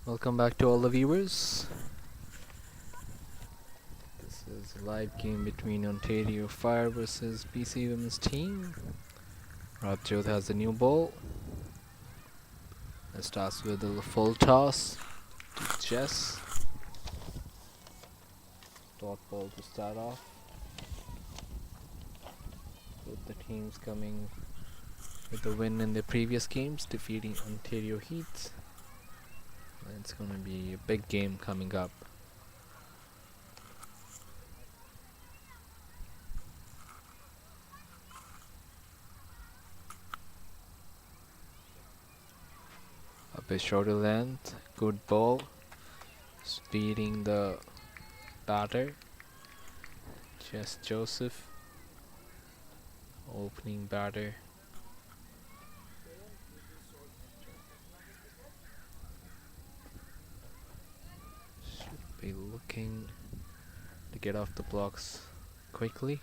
Welcome back to all the viewers. This is a live game between Ontario Fire versus BC Women's team. Rabjot has the new ball. It starts with a full toss to Jess. Dot ball to start off. Both the teams coming with the win in their previous games, defeating Ontario Heat. It's going to be a big game coming up. A bit shorter length, good ball, speeding the batter. Jess Joseph, opening batter. Should be looking to get off the blocks quickly.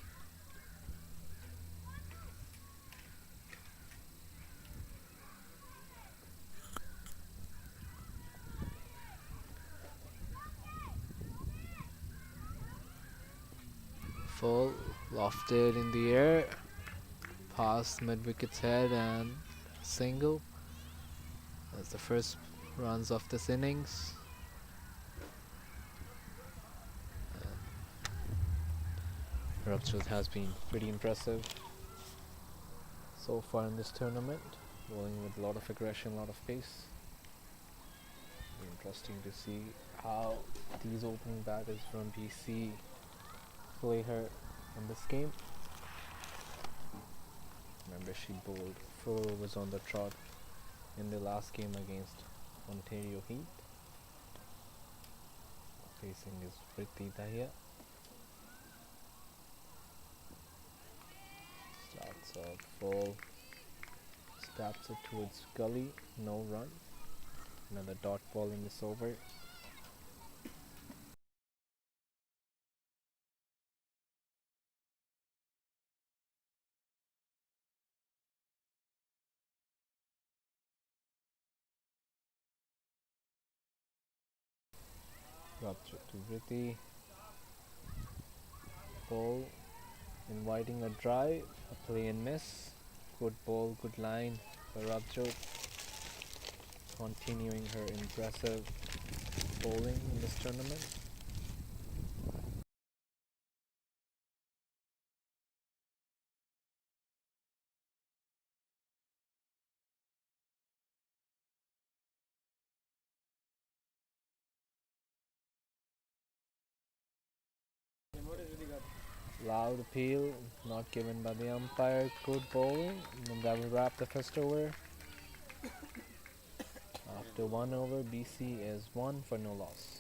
Full, lofted in the air, past mid-wicket's head and single. That's the first runs of this innings. Rabjot has been pretty impressive so far in this tournament, bowling with a lot of aggression, a lot of pace. Be interesting to see how these opening batters from BC play her in this game. Remember, she bowled 4 overs on the trot in the last game against Ontario Heat. Facing is Priti Dahiya. Starts off full, stabs it towards gully, no run. Another dot ball in this over. Rabjot to Priti. Ball, inviting a drive, a play and miss. Good ball, good line for Rabjot. Continuing her impressive bowling in this tournament. Loud appeal, not given by the umpire. Good bowling, and that will wrap the first over. After 1 over, BC is 1 for no loss.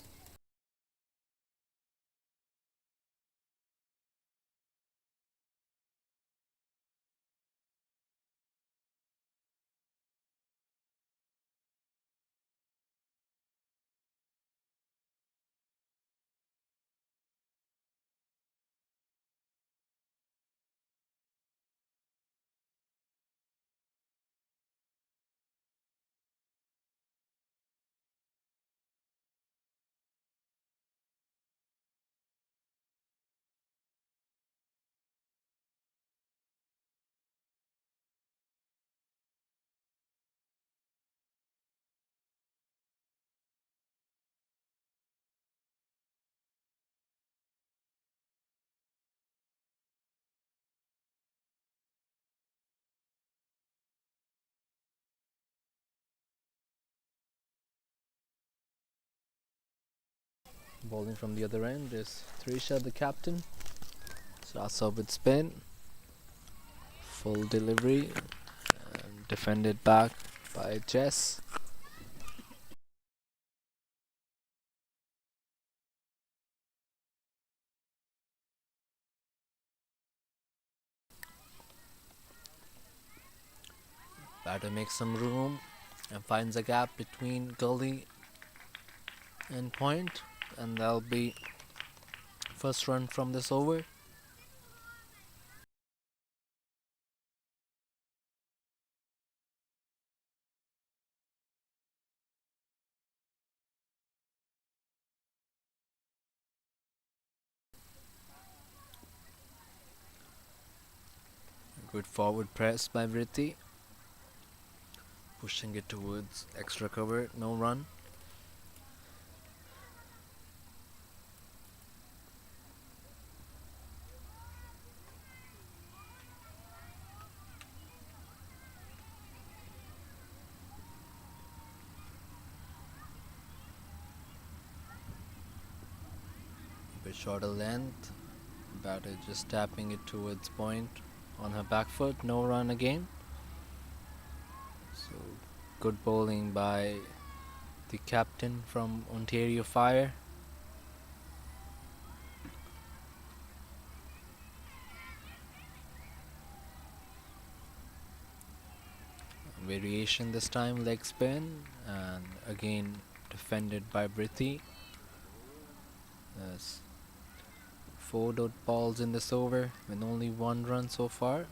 Bowling from the other end is Trisha, the captain. Starts off with spin. Full delivery. And defended back by Jess. Batter makes some room and finds a gap between gully and point, and that'll be first run from this over. Good forward press by Vritti, pushing it towards extra cover, no run. A bit shorter length, batter just tapping it towards point on her back foot, no run again. So good bowling by the captain from Ontario Fire. Variation this time, leg spin, and again defended by Vrithi. There's 4 dot balls in this over with only 1 run so far.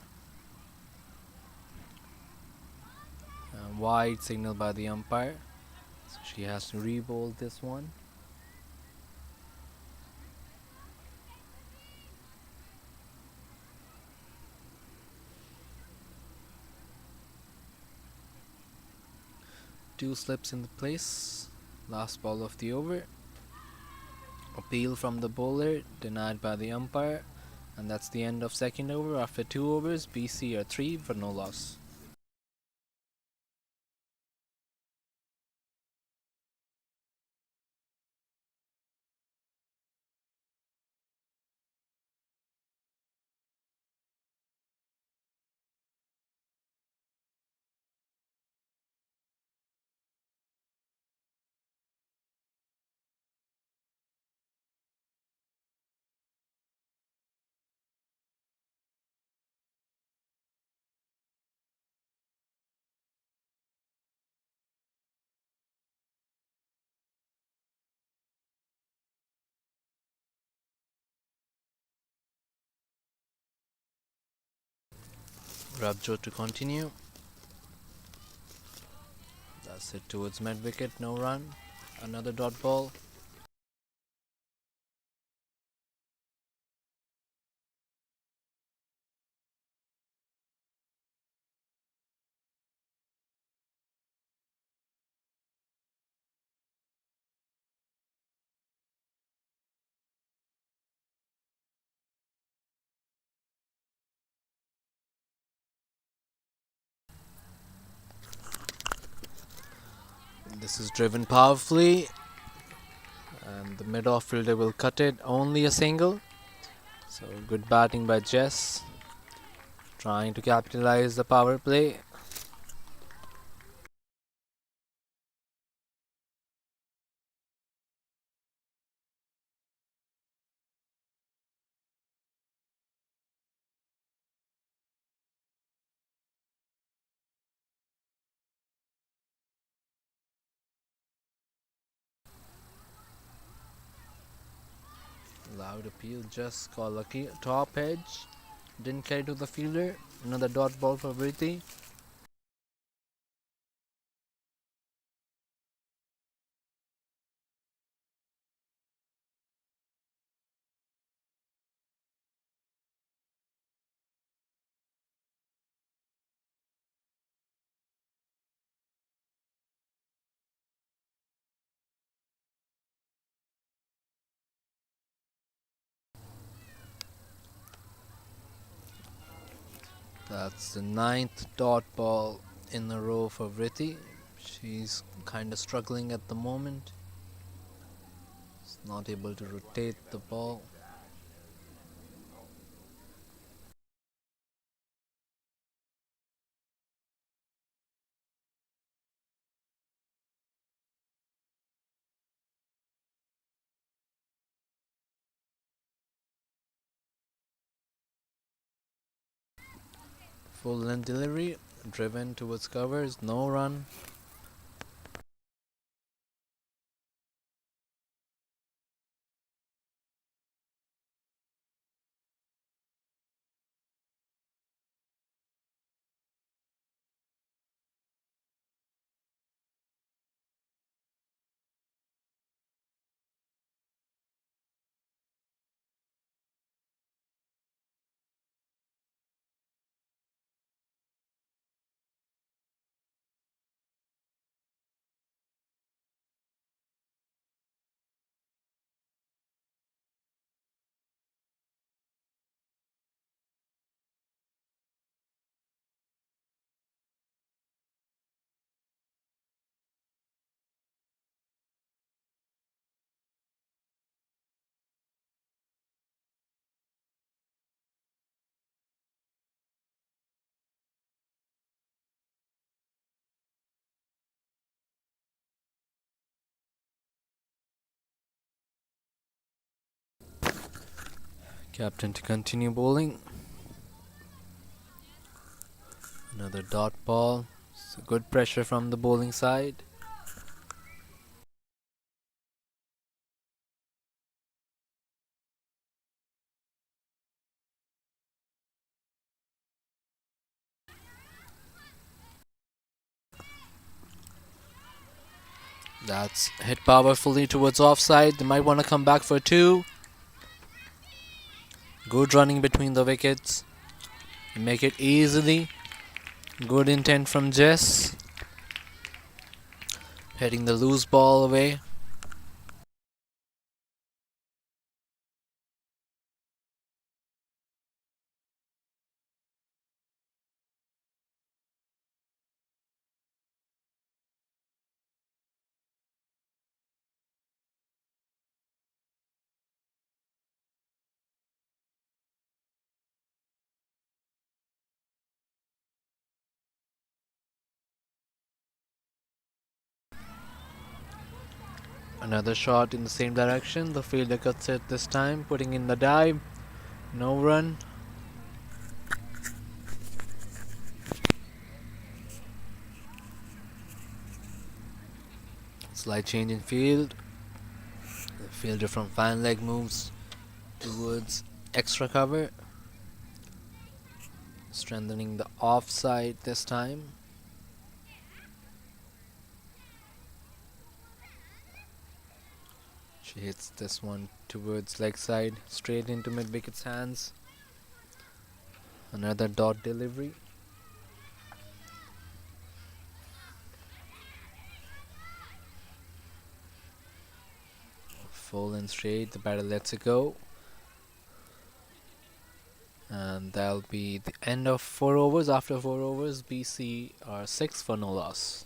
Wide signal by the umpire, so she has to re-bowl this one. Two slips in the place. Last ball of the over. Appeal from the bowler, denied by the umpire, and that's the end of second over. After 2 overs, BC are 3 for no loss. Rabjot to continue. That's it towards mid wicket, no run. Another dot ball. This is driven powerfully, and the mid off fielder will cut it. Only a single. So good batting by Jess, trying to capitalize the power play. Loud appeal, just got lucky. Top edge, didn't carry to the fielder. Another dot ball for Vrithi. That's the 9th dot ball in a row for Vrithi. She's kind of struggling at the moment. She's not able to rotate the ball. Full length delivery, driven towards covers, no run. Captain to continue bowling. Another dot ball. So good pressure from the bowling side. That's hit powerfully towards offside. They might want to come back for two. Good running between the wickets. Make it easily. Good intent from Jess. Heading the loose ball away. Another shot in the same direction. The fielder cuts it this time, putting in the dive. No run. Slight change in field. The fielder from fine leg moves towards extra cover. Strengthening the offside this time. She hits this one towards leg side, straight into mid wicket's hands. Another dot delivery. Full and straight, the batter lets it go. And that'll be the end of 4 overs. After 4 overs, BC are 6 for no loss.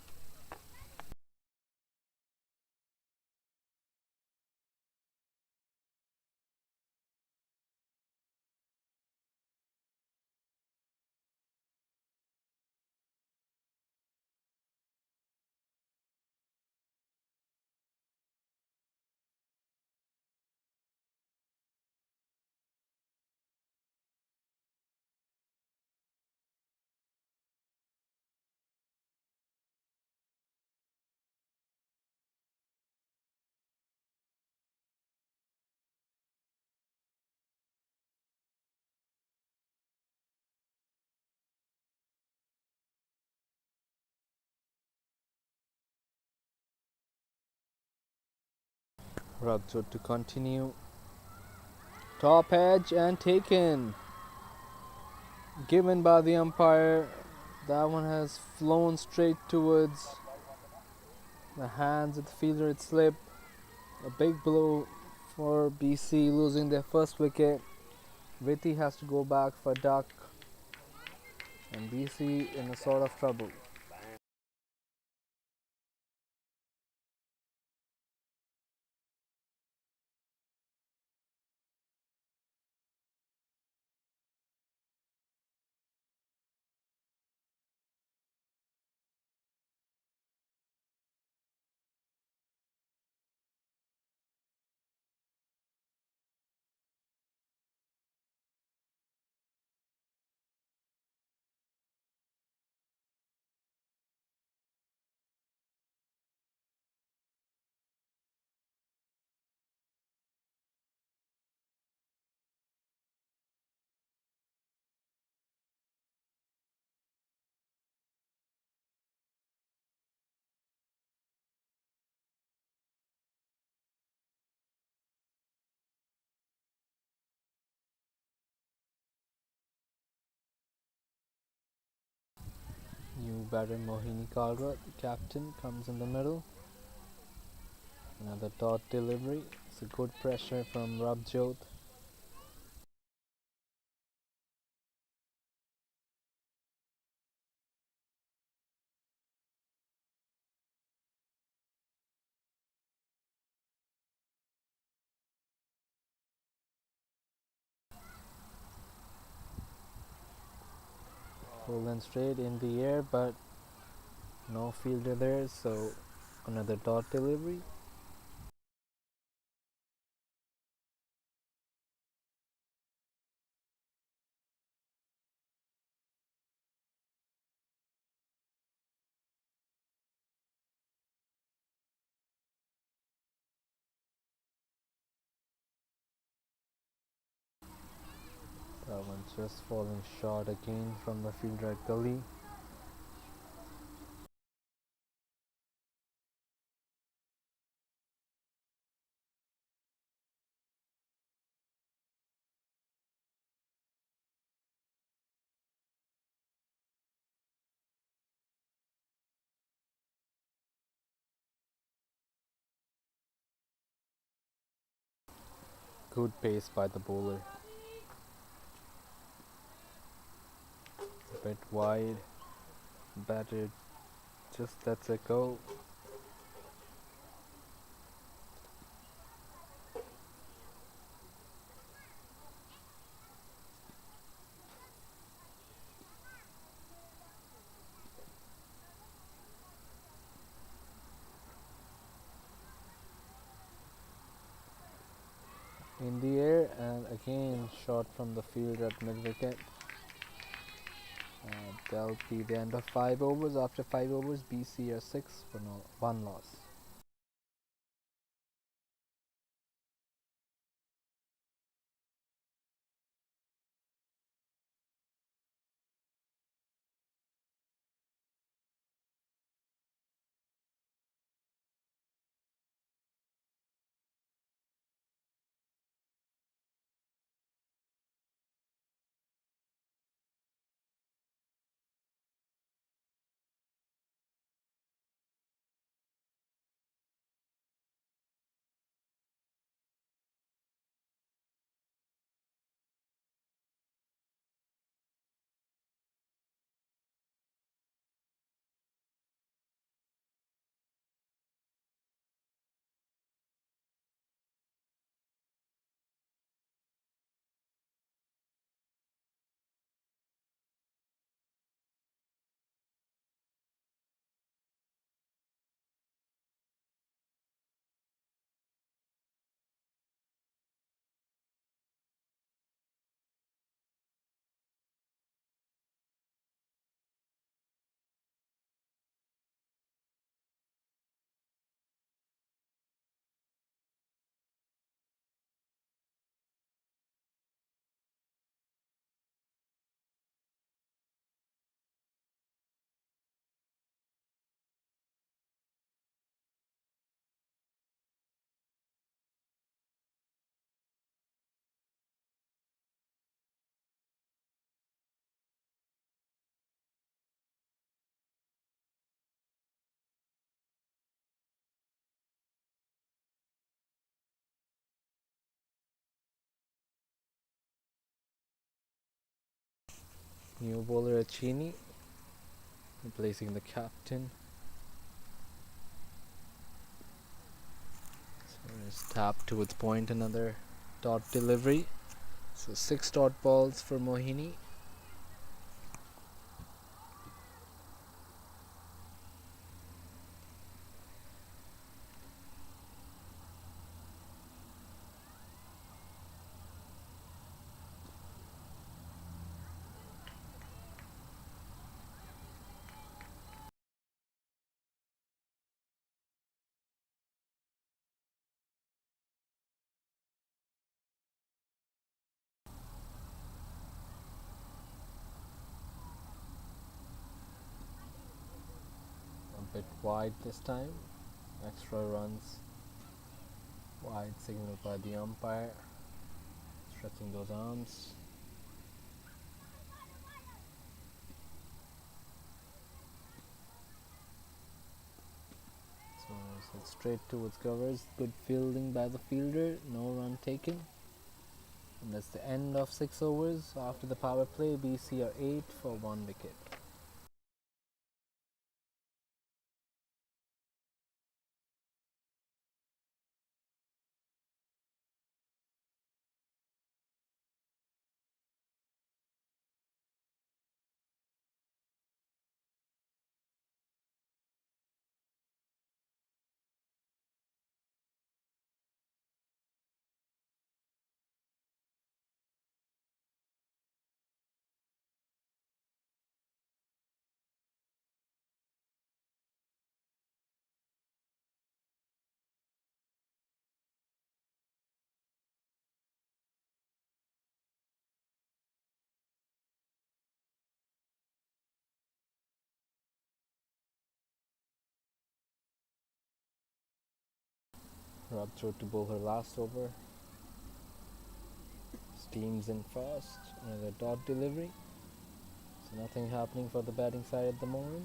Rajot to continue. Top edge and taken. Given by the umpire. That one has flown straight towards the hands of the fielder. It slipped. A big blow for BC, losing their first wicket. Vithi has to go back for duck. And BC in a sort of trouble. New batter Mohini Kalra, the captain, comes in the middle. Another dot delivery. It's a good pressure from Rabjot. Full and straight in the air, but no fielder there, so another dot delivery. Just falling short again from the field right gully. Good pace by the bowler. A bit wide. Batter just lets it go. In the air, and again shot from the field at mid wicket. That'll be the end of 5 overs. After 5 overs, BC are 6 for 1 loss. New bowler Achini, replacing the captain. So it's tapped towards point, another dot delivery. So 6 dot balls for Mohini. A bit wide this time. Extra runs. Wide signal by the umpire. Stretching those arms. So it's straight towards covers. Good fielding by the fielder. No run taken. And that's the end of 6 overs. After the power play, BC are 8 for 1 wicket. Rabjot to bowl her last over. Steams in fast. Another dot delivery. So nothing happening for the batting side at the moment.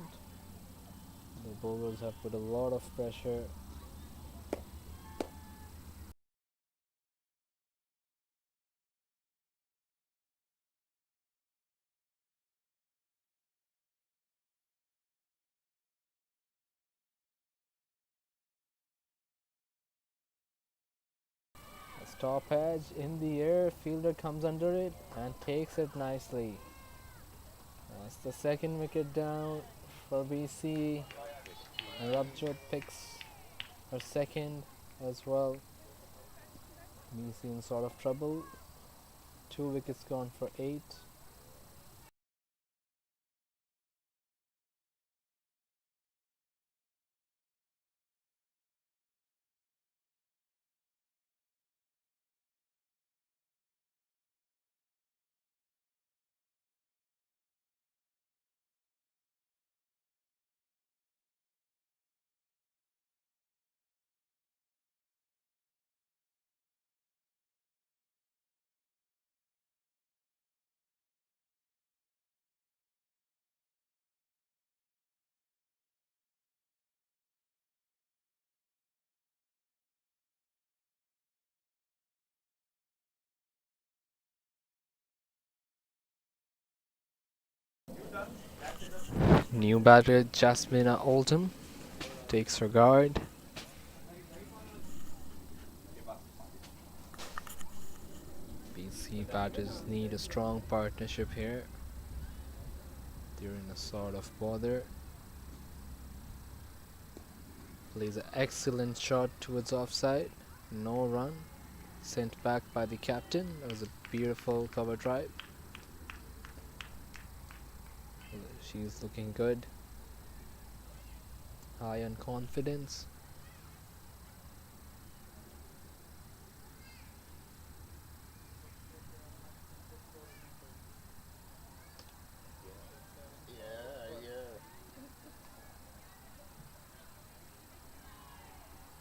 The bowlers have put a lot of pressure. A stop edge in the air. Fielder comes under it and takes it nicely. That's the second wicket down for BC. And Rabjot picks her second as well. BC in sort of trouble. 2 wickets gone for 8. New batter Jasmina Oldham takes her guard. BC batters need a strong partnership here. They're in a sort of bother. Plays an excellent shot towards offside. No run. Sent back by the captain. That was a beautiful cover drive. She's looking good. High on confidence.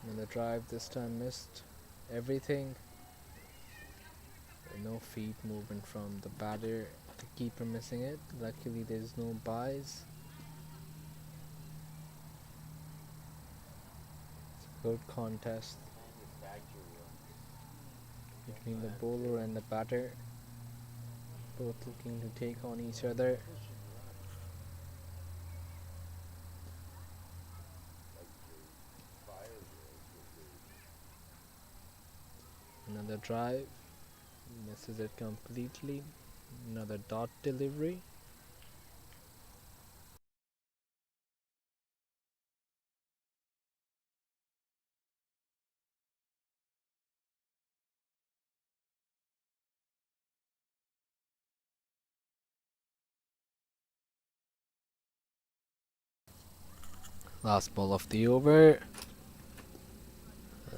And the drive this time missed everything. No feet movement from the batter. The keeper missing it. Luckily there's no buys. It's a good contest between the bowler and the batter. Both looking to take on each other. Another drive. Misses it completely. Another dot delivery. Last ball of the over.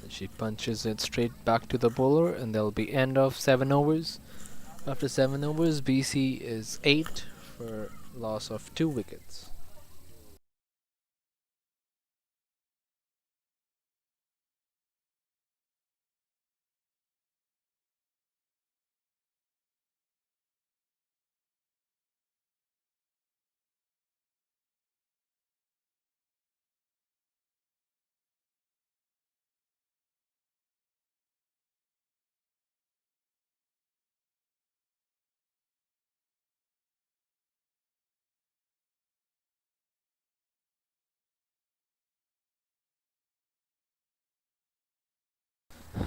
She punches it straight back to the bowler, and there'll be end of 7 overs. After 7 overs, BC is 8 for loss of 2 wickets.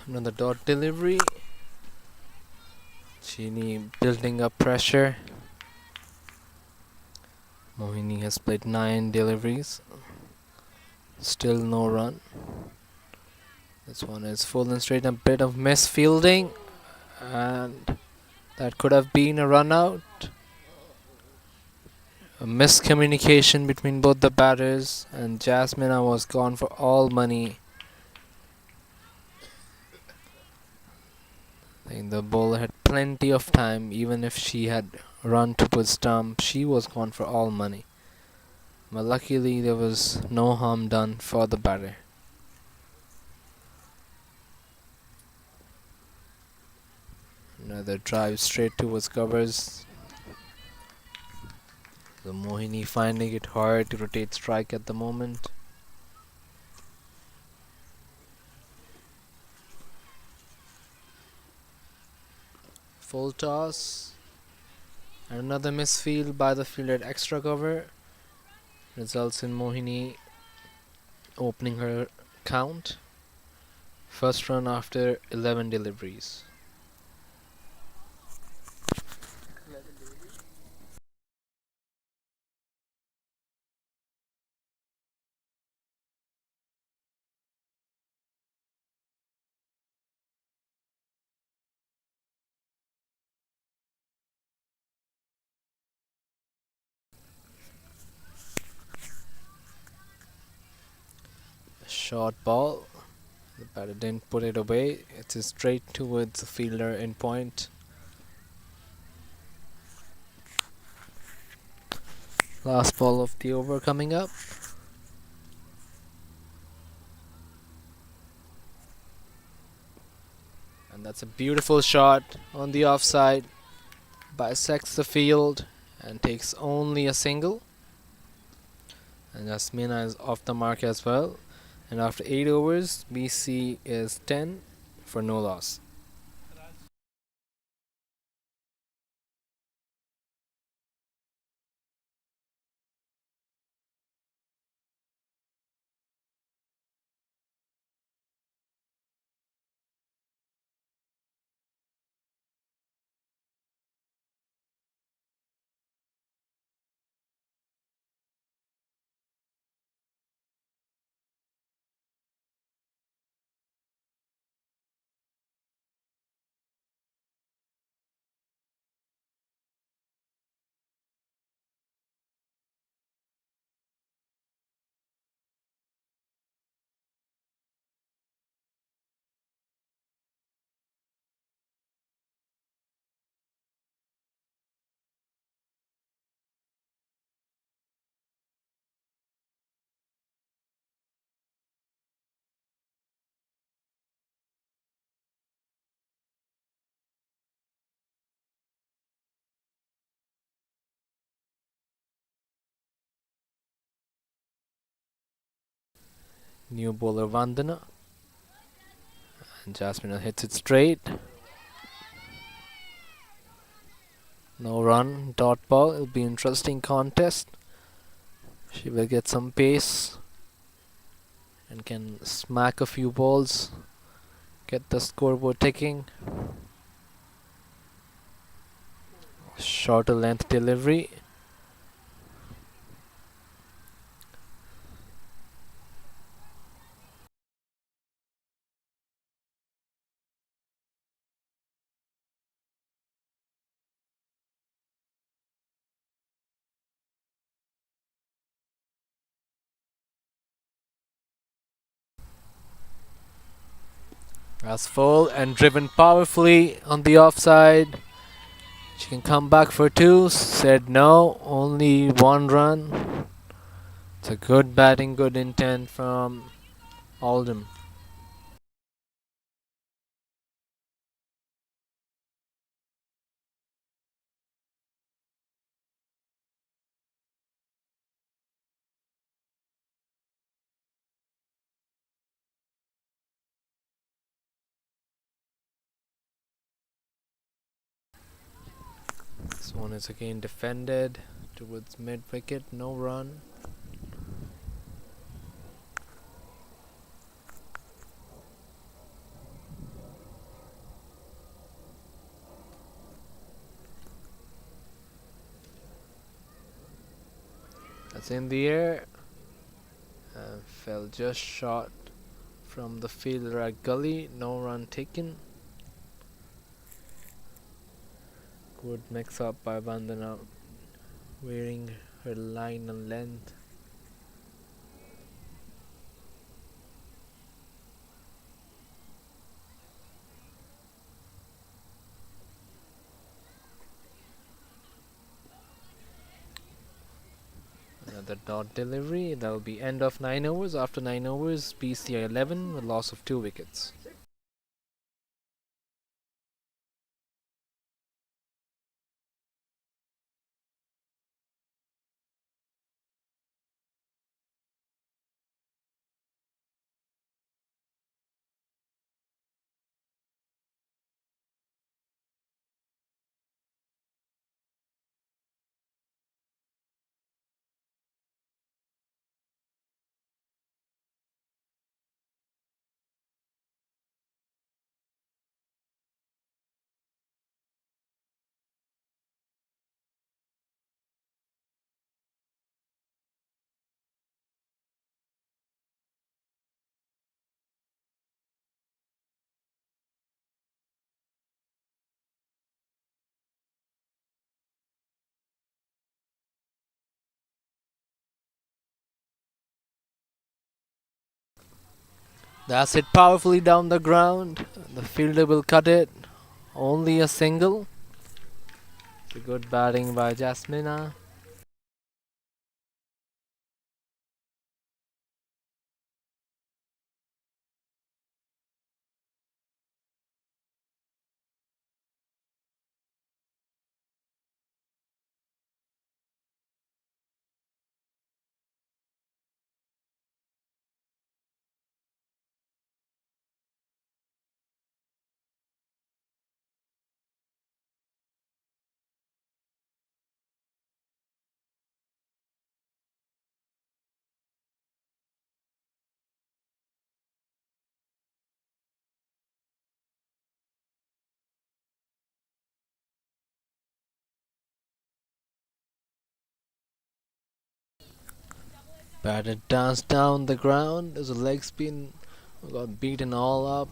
Another dot delivery. Chini building up pressure. Mohini has played 9 deliveries. Still no run. This one is full and straight. A bit of misfielding. And that could have been a run out. A miscommunication between both the batters. And Jasmina was gone for all money. I think the bowler had plenty of time. Even if she had run towards stump, she was gone for all money. But luckily there was no harm done for the batter. Another drive straight towards covers. The Mohini finding it hard to rotate strike at the moment. Full toss. And another misfield by the fielder at extra cover. Results in Mohini opening her count. First run after 11 deliveries. Short ball. The batter didn't put it away. It's straight towards the fielder in point. Last ball of the over coming up. And that's a beautiful shot on the offside. Bisects the field and takes only a single. And Yasmina is off the mark as well. And after 8 overs, BC is 10 for no loss. New bowler Vandana. And Jasmine hits it straight. No run, dot ball. It'll be an interesting contest. She will get some pace and can smack a few balls, get the scoreboard ticking. Shorter length delivery. That's full and driven powerfully on the offside. She can come back for two. Said no, only one run. It's a good batting, good intent from Oldham. This one is again defended towards mid wicket, no run. That's in the air and fell just short from the fielder at gully, no run taken. Good mix up by Vandana, wearing her line and length. Another dot delivery. That will be end of 9 overs. After 9 overs, BC 11 with loss of 2 wickets. That's hit powerfully down the ground. The fielder will cut it. Only a single. It's a good batting by Jasmina. Batter danced down the ground as a leg spin got beaten all up.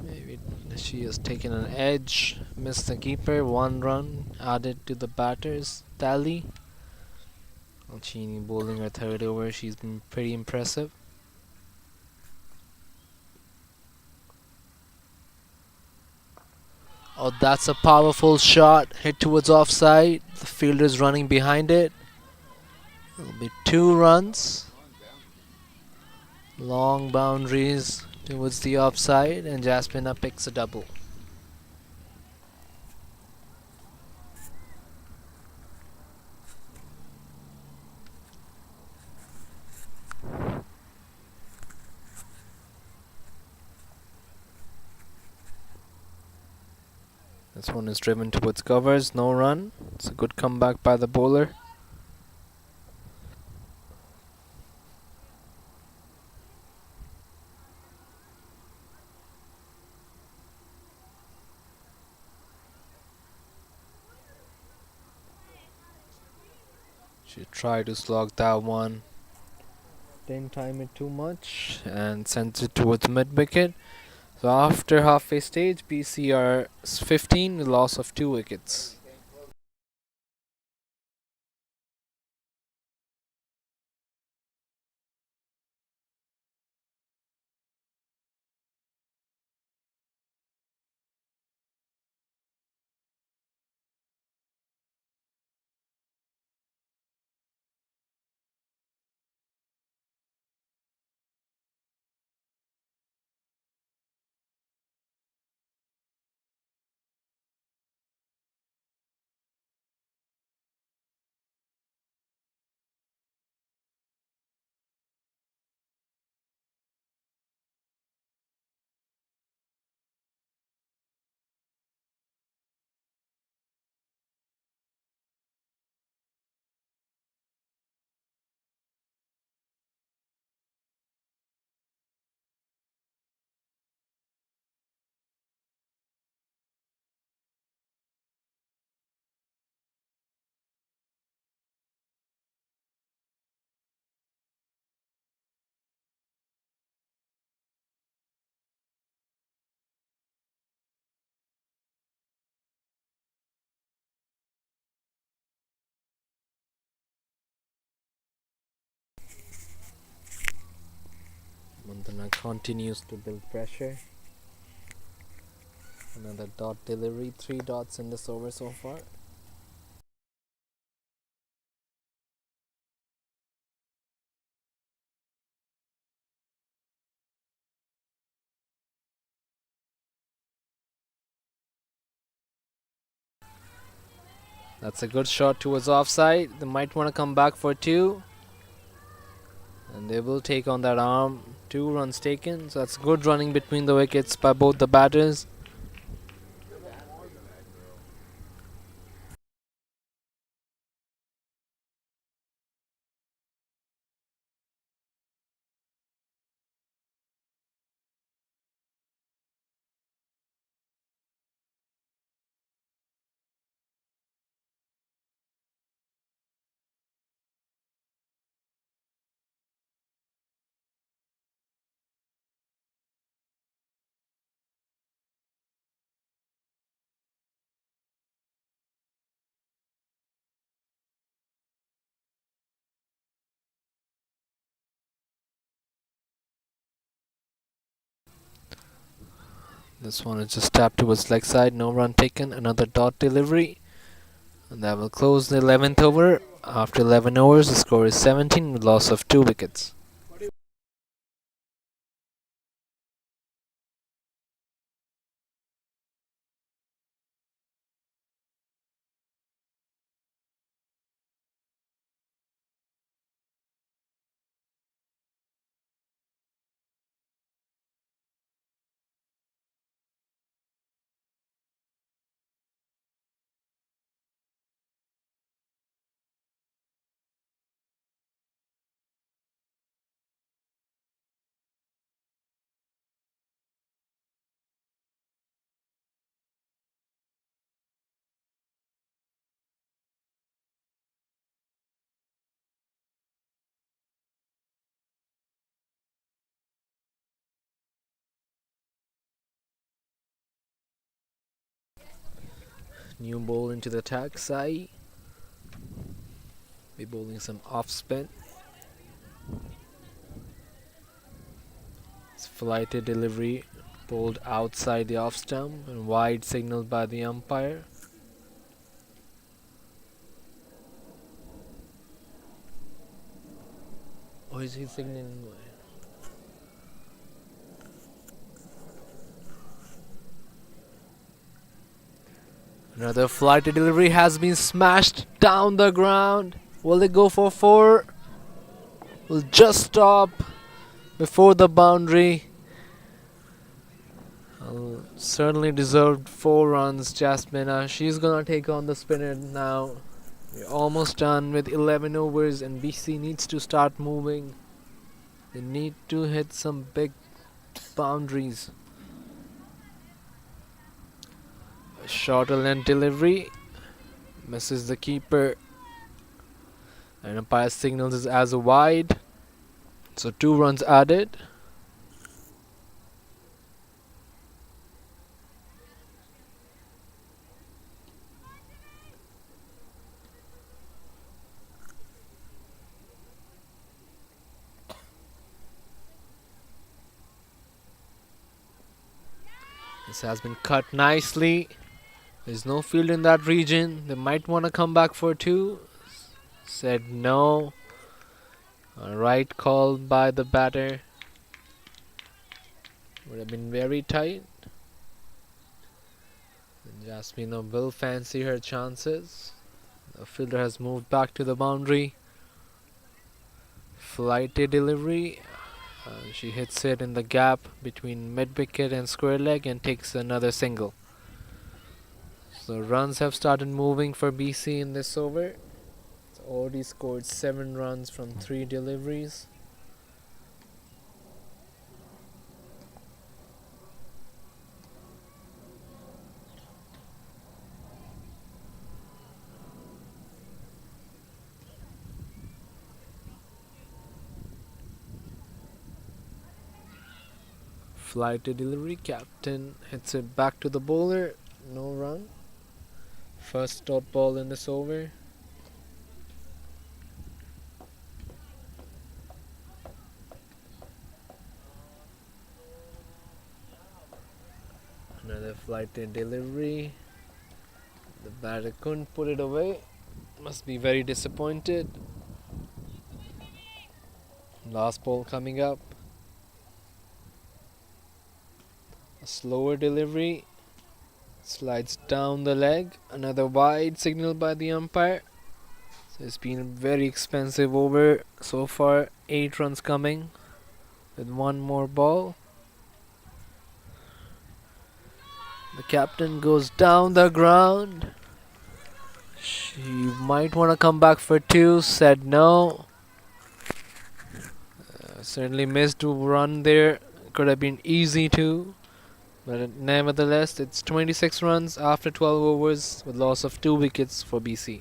Maybe she has taken an edge, missed the keeper. 1 run added to the batter's tally. Alcini bowling her third over. She's been pretty impressive. Oh, that's a powerful shot. Hit towards offside. The fielder's running behind it. It'll be 2 runs. Long boundaries towards the offside, and Jasmina picks a double. This one is driven towards covers, no run. It's a good comeback by the bowler. She tried to slog that one. Didn't time it too much and sent it towards mid wicket. So after halfway stage, BC are 15 with loss of 2 wickets. Mandana continues to build pressure. Another dot delivery, 3 dots in this over so far. That's a good shot towards offside. They might want to come back for 2. And they will take on that arm. 2 runs taken. So that's good running between the wickets by both the batters. This one is just tapped towards leg side, no run taken, another dot delivery. And that will close the 11th over. After 11 overs, the score is 17 with loss of 2 wickets. New ball into the attack, Sai. Be bowling some off spin. It's flighted delivery, bowled outside the off stump and wide signaled by the umpire. Or is he signaling? Another flighted delivery has been smashed down the ground. Will they go for 4? Will just stop before the boundary. Certainly deserved 4 runs, Jasmina. She's gonna take on the spinner now. We're almost done with 11 overs and BC needs to start moving. They need to hit some big boundaries. A shorter length delivery misses the keeper. And umpire signals it as a wide. So 2 runs added. This has been cut nicely. There's no field in that region. They might want to come back for 2. Said no. A right call by the batter. Would have been very tight. And Jasmina will fancy her chances. The fielder has moved back to the boundary. Flighted delivery. She hits it in the gap between mid wicket and square leg and takes another single. So runs have started moving for BC in this over. It's already scored 7 runs from 3 deliveries. Flighted delivery, captain hits it back to the bowler, no run. First dot ball in this over. Another flighted delivery. The batter couldn't put it away. Must be very disappointed. Last ball coming up. A slower delivery. Slides down the leg. Another wide signal by the umpire. So it's been a very expensive over so far. 8 runs coming with 1 more ball. The captain goes down the ground. She might want to come back for 2. Said no. Certainly missed to run there. Could have been easy too. But nevertheless, it's 26 runs after 12 overs with loss of 2 wickets for BC.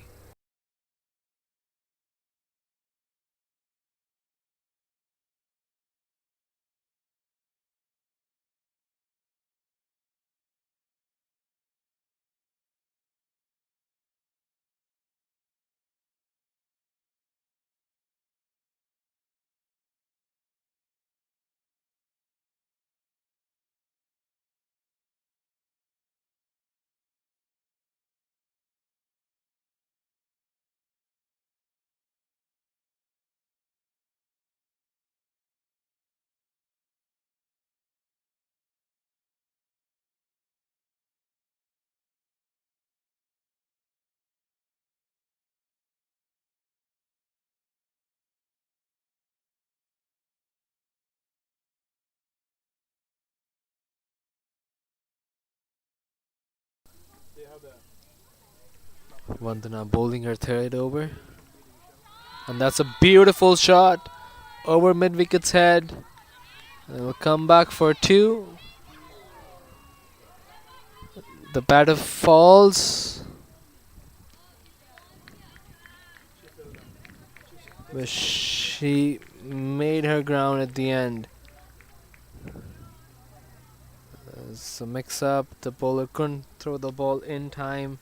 Vandana bowling her third over. And that's a beautiful shot over mid wicket's head. And it'll come back for two. The batter falls. But she made her ground at the end. It's a mix up. The bowler couldn't throw the ball in time,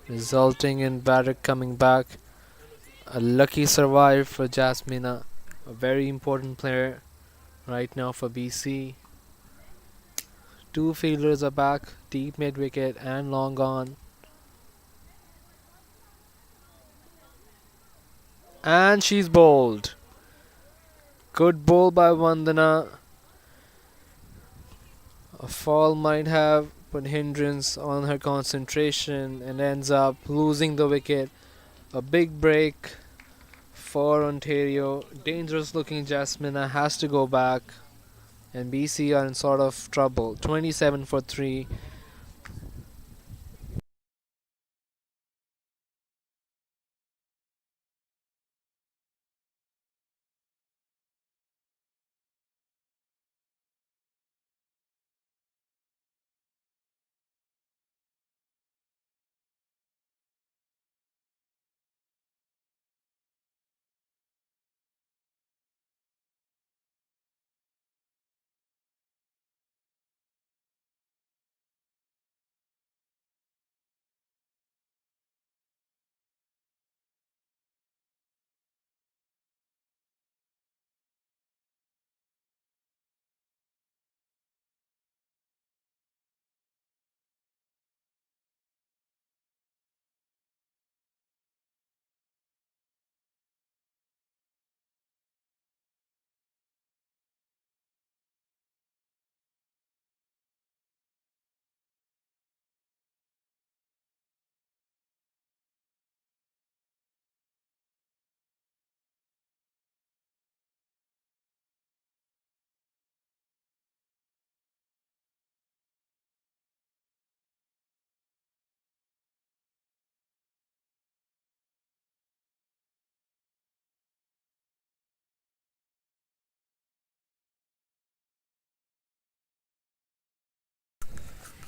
resulting in batter coming back. A lucky survive for Jasmina, a very important player right now for BC. Two fielders are back, deep mid wicket and long on. And she's bowled. Good bowl by Vandana. A fall might have put hindrance on her concentration and ends up losing the wicket. A big break for Ontario. Dangerous looking Jasmina has to go back. And BC are in sort of trouble. 27 for 3.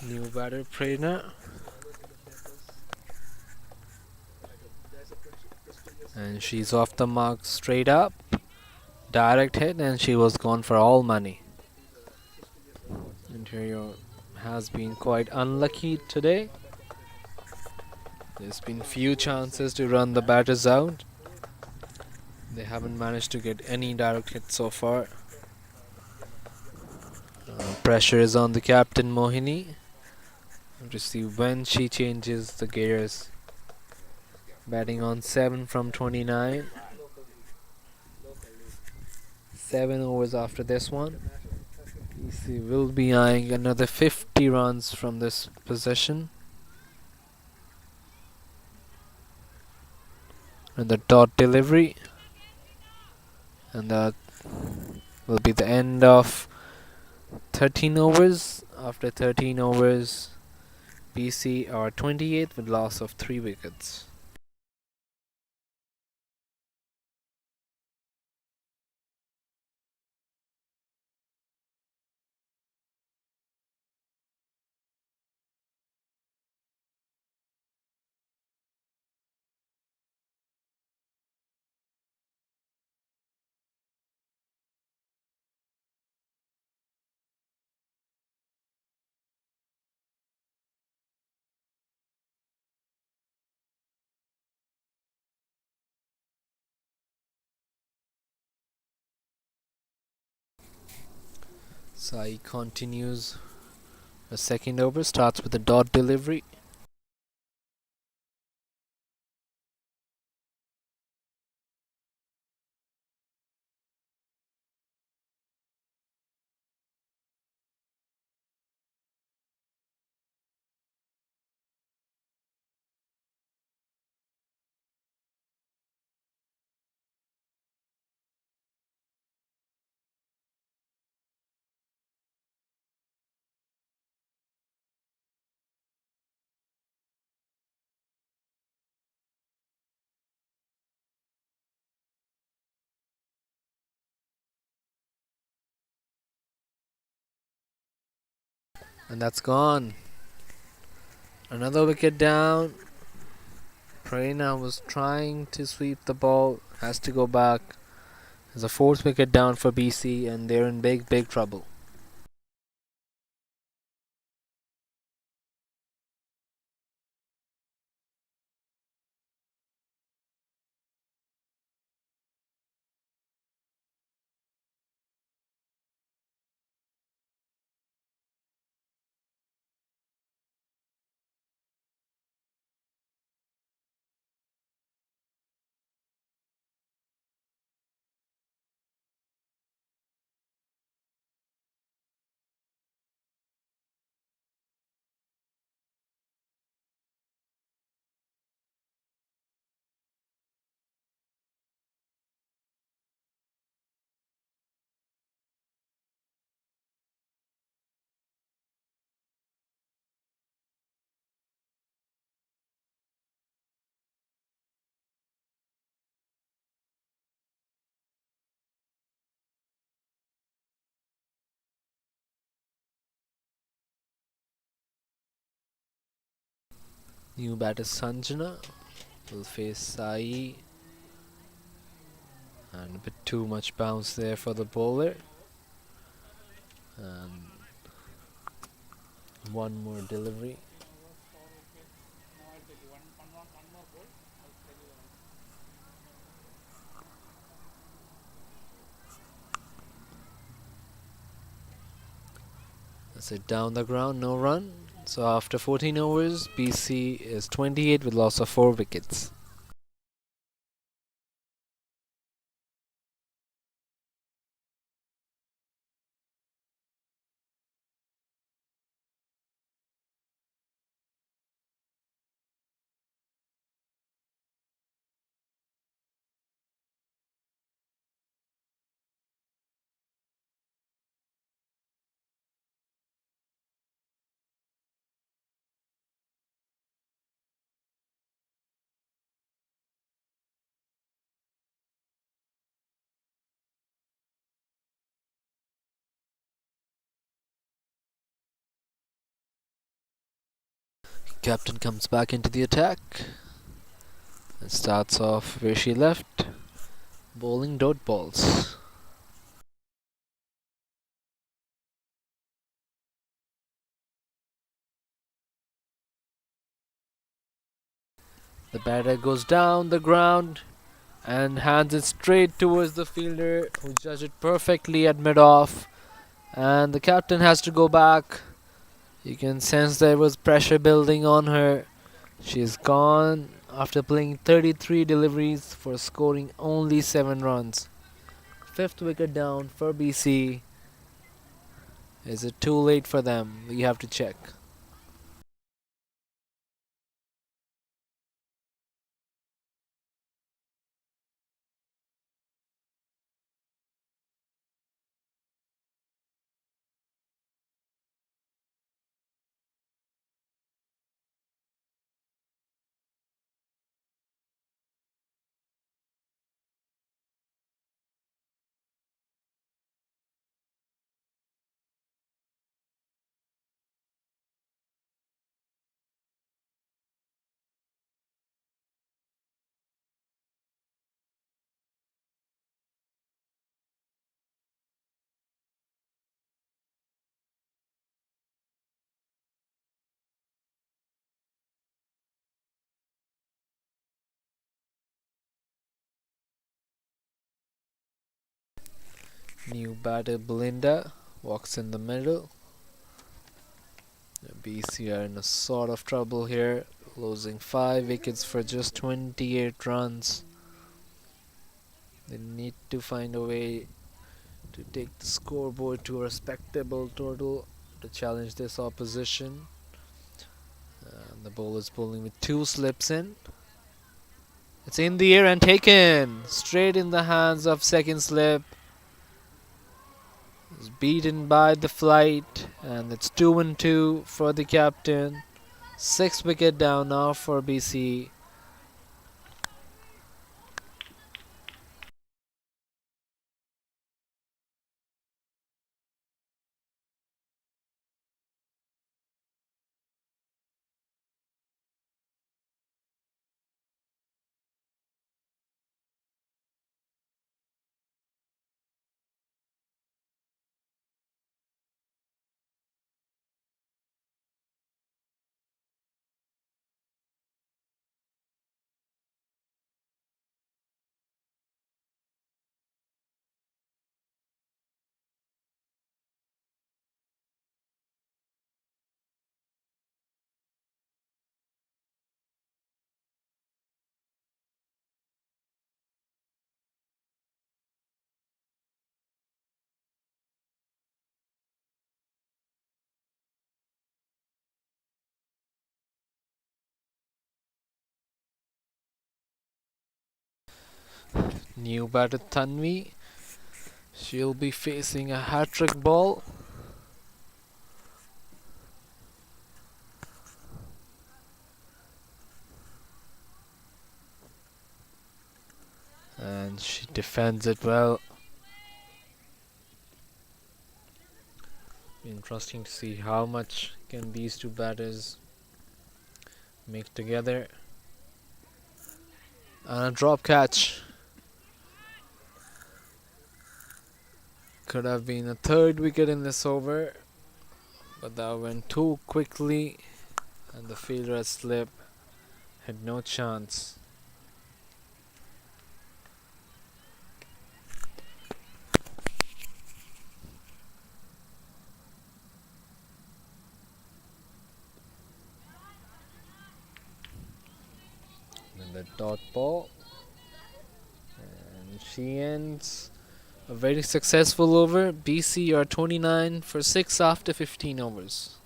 New batter Prerna. And she's off the mark straight up. Direct hit and she was gone for all money. Ontario has been quite unlucky today. There's been few chances to run the batters out. They haven't managed to get any direct hits so far. Pressure is on the captain Mohini to see when she changes the gears. Batting on 7 from 29. 7 overs after this one. BC will be eyeing another 50 runs from this possession. And the dot delivery. And that will be the end of 13 overs. After 13 overs, BC are 28th with loss of 3 wickets. Sai continues. The second over starts with a dot delivery. And that's gone. Another wicket down. Prerna was trying to sweep the ball, has to go back. There's a fourth wicket down for BC, and they're in big trouble. New batter Sanjana will face Sai, and a bit too much bounce there for the bowler. And one more delivery. That's it, down the ground, no run. So after 14 overs, BC is 28 with loss of 4 wickets. Captain comes back into the attack and starts off where she left, bowling dot balls. The batter goes down the ground and hands it straight towards the fielder, who judged it perfectly at mid-off. And the captain has to go back. You can sense there was pressure building on her. She's gone after playing 33 deliveries for scoring only 7 runs. Fifth wicket down for BC. Is it too late for them? We have to check. New batter Belinda walks in the middle. BC are in a sort of trouble here, losing 5 wickets for just 28 runs. They need to find a way to take the scoreboard to a respectable total to challenge this opposition. The ball is bowling with 2 slips in. It's in the air and taken straight in the hands of second slip. It's beaten by the flight, and it's 2-2 for the captain. 6 wicket down now for BC. New batter Tanvi. She'll be facing a hat-trick ball. And she defends it well. Interesting to see how much can these two batters make together. And a drop catch. Could have been a third wicket in this over, but that went too quickly and the fielder had slipped, had no chance. Then the dot ball, and she ends a very successful over. BC are 29 for 6 after 15 overs.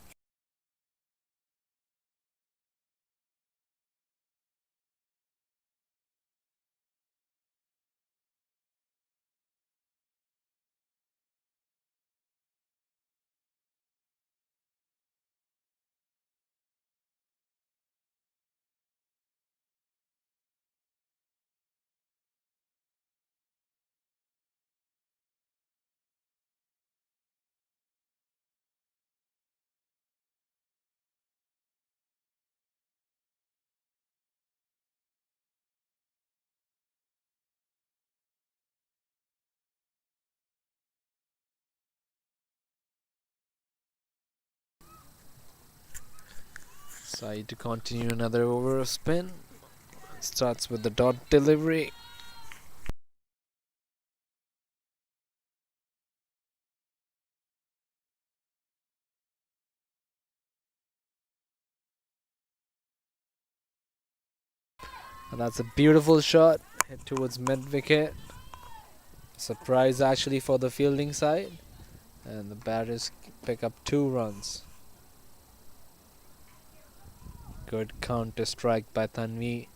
Side to continue another over of spin. Starts with the dot delivery. And that's a beautiful shot. Hit towards mid wicket. Surprise actually for the fielding side. And the batters pick up 2 runs. Good counter strike by Tanvi.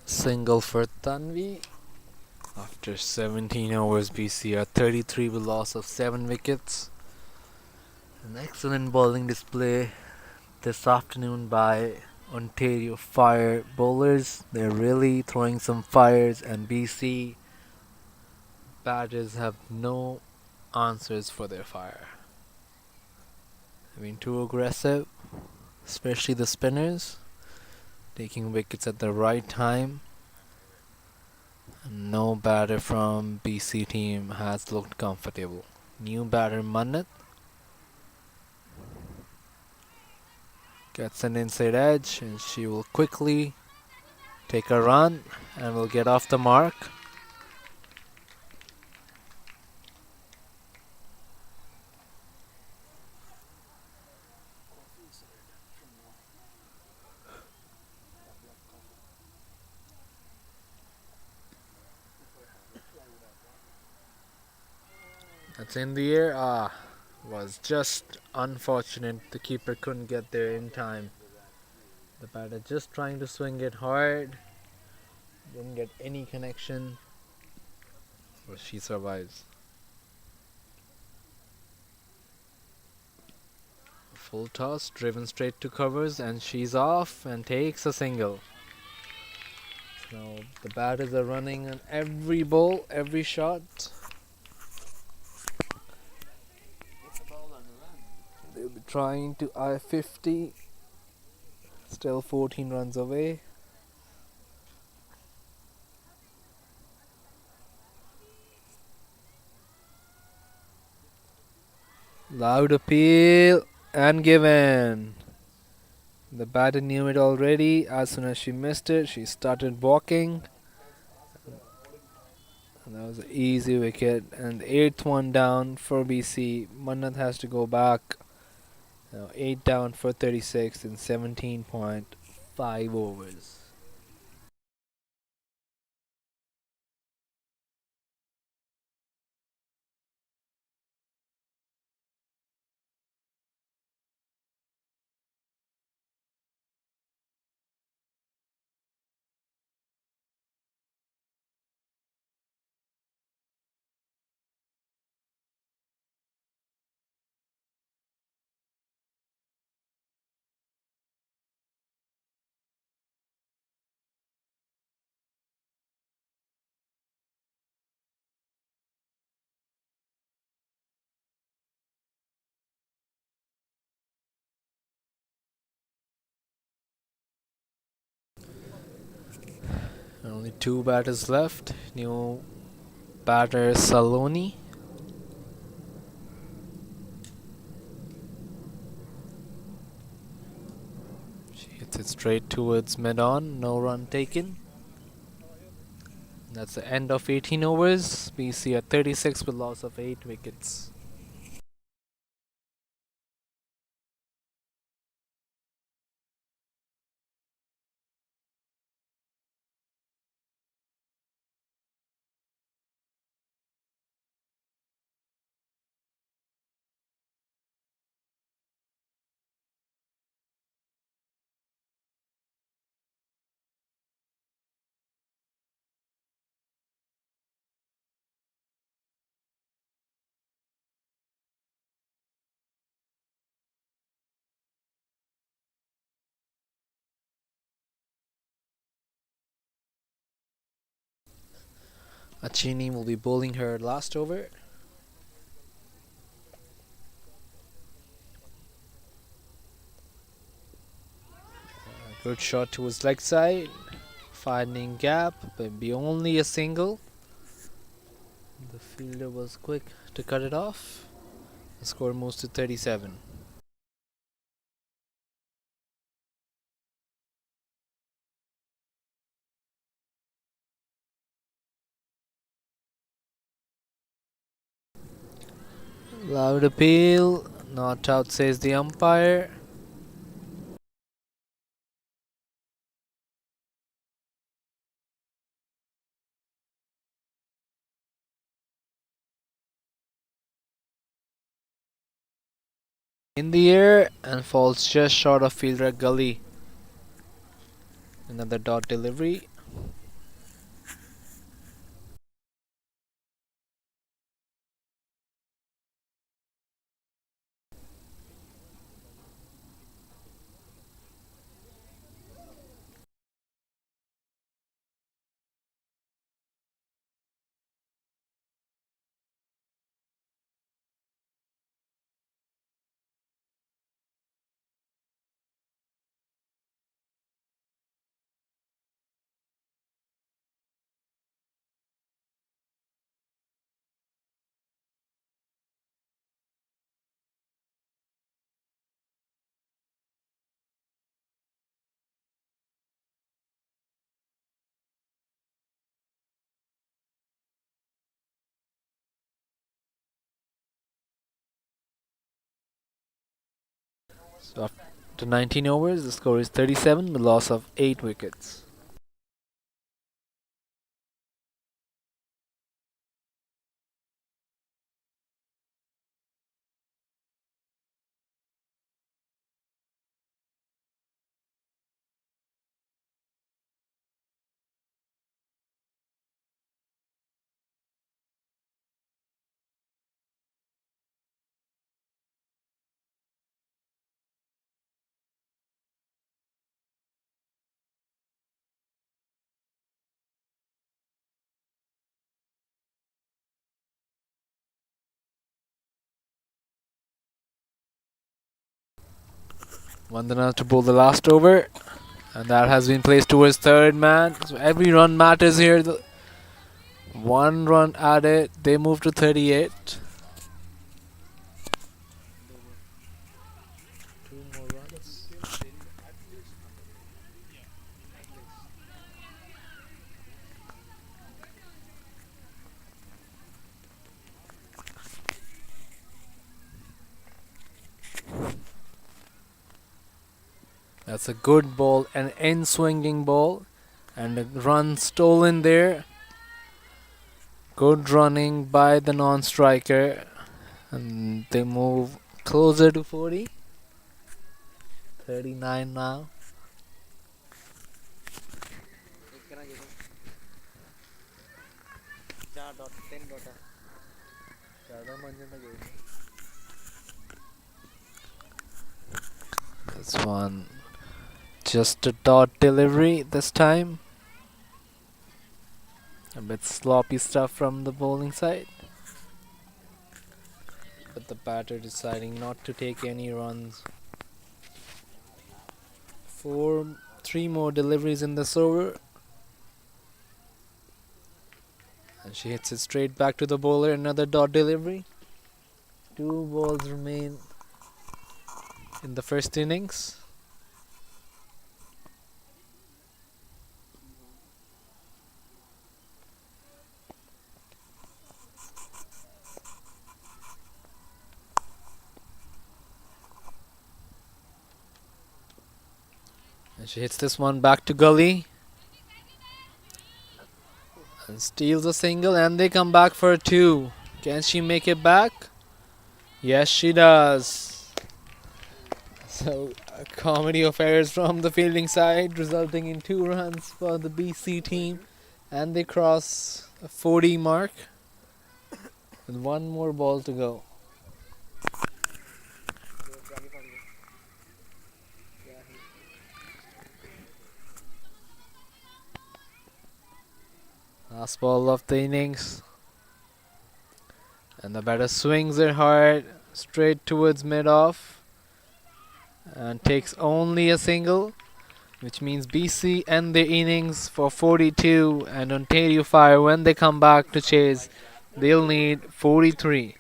Single for Tanvi. After 17 overs, BC are 33 with loss of 7 wickets. An excellent bowling display this afternoon by Ontario Fire bowlers. They're really throwing some fires, and BC batters have no answers for their fire. I mean, too aggressive, especially the spinners, taking wickets at the right time. No batter from BC team has looked comfortable. New batter Mannat gets an inside edge, and she will quickly take a run and will get off the mark. That's in the air. Was just unfortunate. The keeper couldn't get there in time. The batter just trying to swing it hard. Didn't get any connection. But she survives. Full toss, driven straight to covers, and she's off and takes a single. So now the batters are running on every ball, every shot. They'll be trying to I-50. Still 14 runs away. Loud appeal and given. The batter knew it already. As soon as she missed it, she started walking. And that was an easy wicket. And the 8th one down for BC. Mannat has to go back. Now 8 down for 36 in 17.5 overs. Only 2 batters left. New batter Saloni. She hits it straight towards mid-on. No run taken. That's the end of 18 overs. BC at 36 with loss of 8 wickets. Achini will be bowling her last over. Good shot towards leg side. Finding gap, but be only a single. The fielder was quick to cut it off. The score moves to 37. Loud appeal. Not out, says the umpire. In the air and falls just short of fielder Gully. Another dot delivery. So after 19 overs, the score is 37 with loss of 8 wickets. Vandana to bowl the last over, and that has been placed towards third man. So every run matters here. One run added, they move to 38. Two more runs. That's a good ball, an in-swinging ball, and a run stolen there. Good running by the non-striker, and they move closer to 40. 39 now. This one, just a dot delivery this time. A bit sloppy stuff from the bowling side. But the batter deciding not to take any runs. Three more deliveries in this over. And she hits it straight back to the bowler. Another dot delivery. 2 balls remain in the first innings. And she hits this one back to gully. And steals a single, and they come back for a 2. Can she make it back? Yes, she does. So, a comedy of errors from the fielding side, resulting in 2 runs for the BC team. And they cross a 40 mark with 1 more ball to go. Last ball of the innings. And the batter swings it hard straight towards mid-off and takes only a single, which means BC end their innings for 42, and Ontario Fire, when they come back to chase, they'll need 43.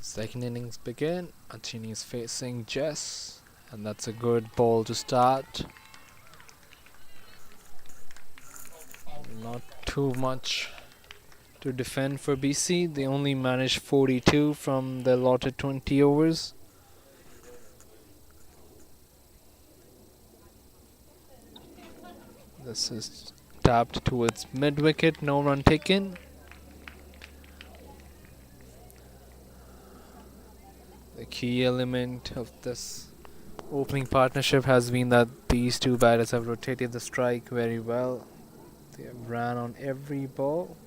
Second innings begin. Achini is facing Jess, and that's a good ball to start. Not too much to defend for BC. They only managed 42 from the allotted 20 overs. This is tapped towards mid wicket, no run taken. The key element of this opening partnership has been that these two batters have rotated the strike very well. They have ran on every ball.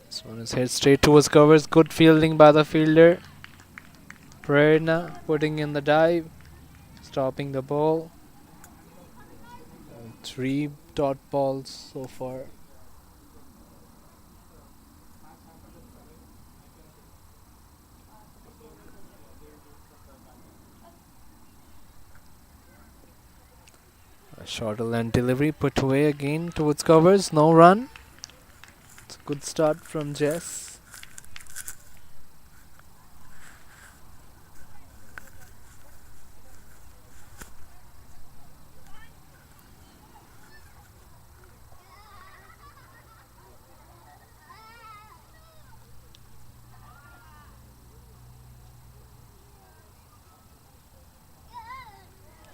This one is hit straight towards covers. Good fielding by the fielder. Prerna putting in the dive, stopping the ball. 3 dot balls so far. A shorter length delivery put away again towards covers. No run. It's a good start from Jess.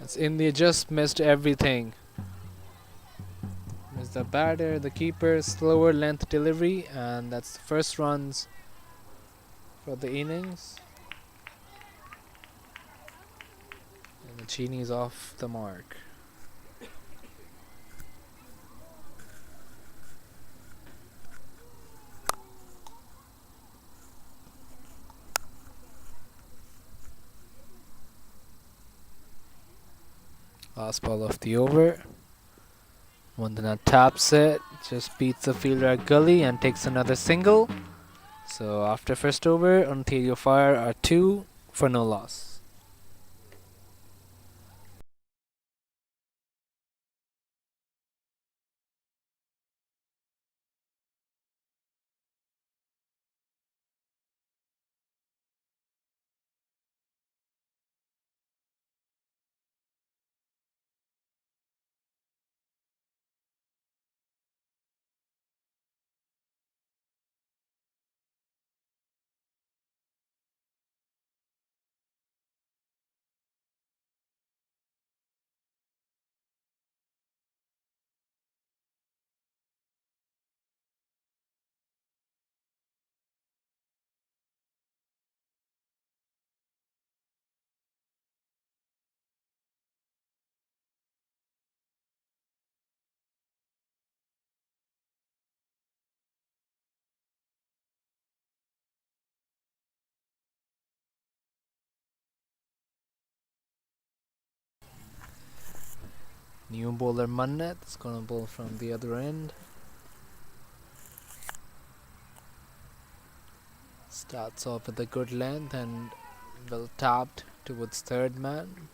As India just missed everything. Missed the batter, the keeper, slower length delivery, and that's the first runs for the innings. And the Chini is off the mark. Last ball of the over. Vandana taps it, just beats the fielder at gully and takes another single. So after first over, Ontario Fire are 2 for no loss. New bowler Mannat is gonna bowl from the other end. Starts off with a good length and well tapped towards third man.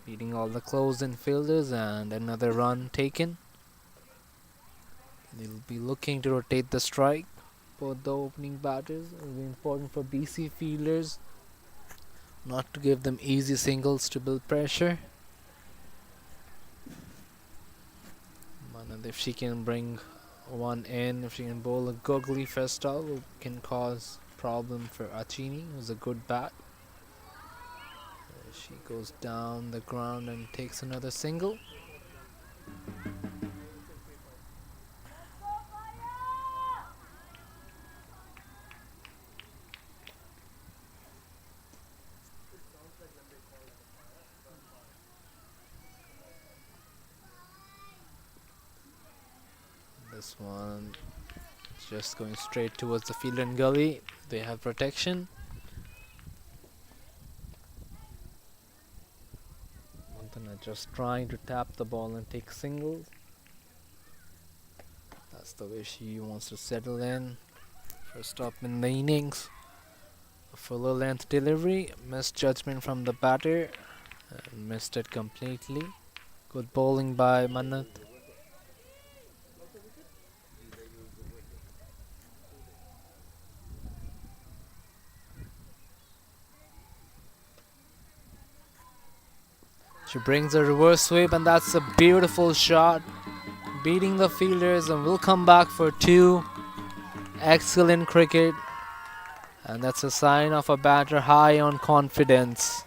Beating all the close-in fielders and another run taken. They'll be looking to rotate the strike. Both the opening batters. It will be important for BC fielders not to give them easy singles to build pressure. Manad, if she can bring one in, if she can bowl a googly first off, it can cause problem for Achini, who's a good bat. She goes down the ground and takes another single. This one just going straight towards the field and gully. They have protection. Mantana just trying to tap the ball and take singles. That's the way she wants to settle in. First up in the innings. A fuller length delivery. Missed judgment from the batter. And missed it completely. Good bowling by Mannat. She brings a reverse sweep, and that's a beautiful shot, beating the fielders, and will come back for 2. Excellent cricket, and that's a sign of a batter high on confidence.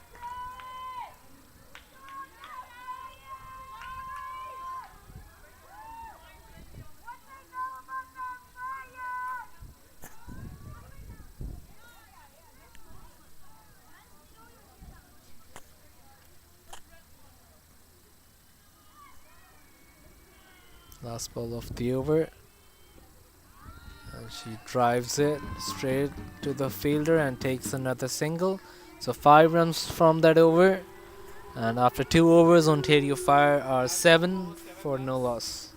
Last ball of the over, and she drives it straight to the fielder and takes another single. So 5 runs from that over, and after 2 overs, Ontario Fire are 7 for no loss.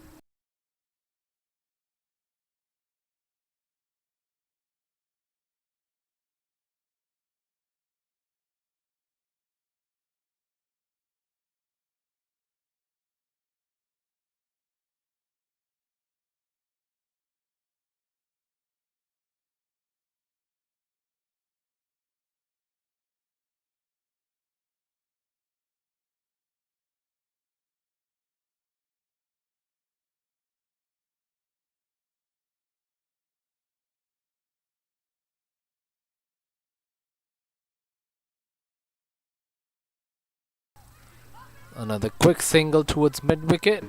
Another quick single towards mid-wicket.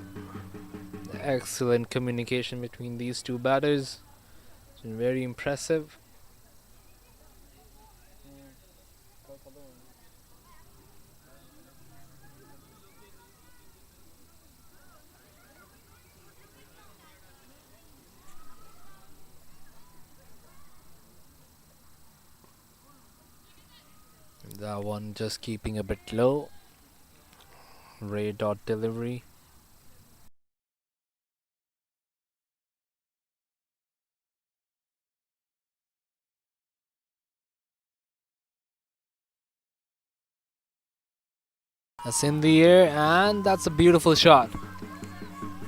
Excellent communication between these two batters. It's been very impressive. That one just keeping a bit low. Ray dot delivery. That's in the air, and that's a beautiful shot.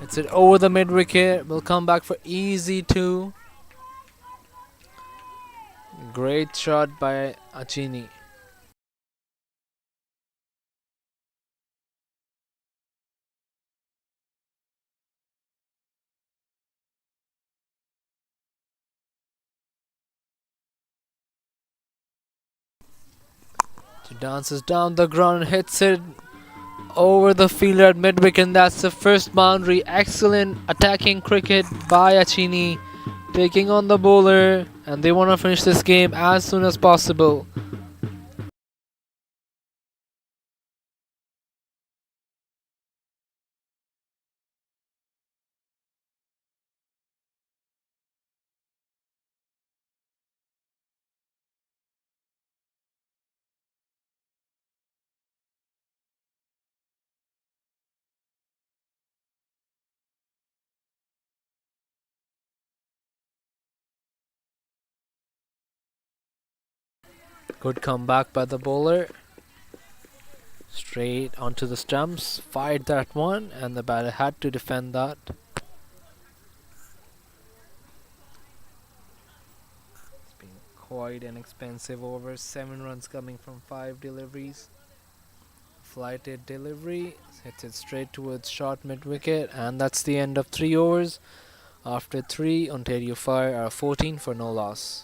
It's it over the mid wicket. Will come back for easy 2. Great shot by Achini. She dances down the ground and hits it over the fielder at mid-wicket, and that's the first boundary. Excellent attacking cricket by Achini, taking on the bowler, and they want to finish this game as soon as possible. Good comeback by the bowler. Straight onto the stumps, fired that one, and the batter had to defend that. It's been quite an expensive over. 7 runs coming from 5 deliveries. Flighted delivery, hits it straight towards short mid-wicket, and that's the end of 3 overs. After 3, Ontario Fire are 14 for no loss.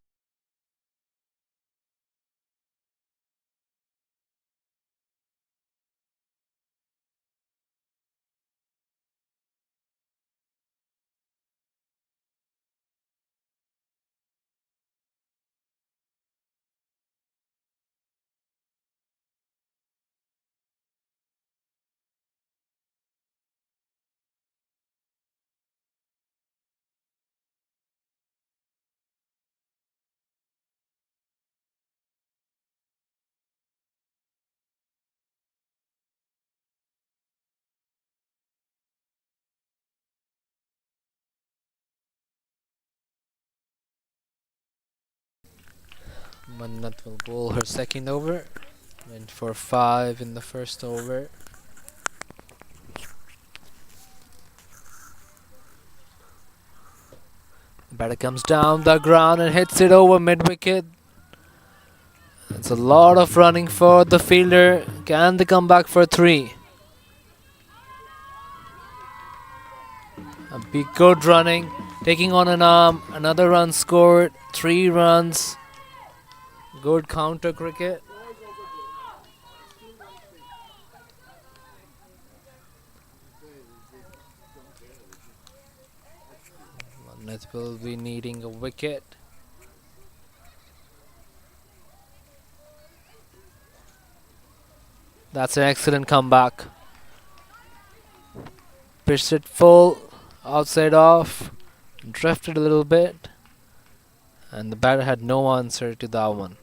Mannat will bowl her second over. Went for 5 in the first over. The batter comes down the ground and hits it over mid-wicket. It's a lot of running for the fielder. Can they come back for 3? A big good running, taking on an arm. Another run scored. 3 runs. Good counter cricket. It will be needing a wicket. That's an excellent comeback. Pitched it full, outside off, drifted a little bit, and the batter had no answer to that one.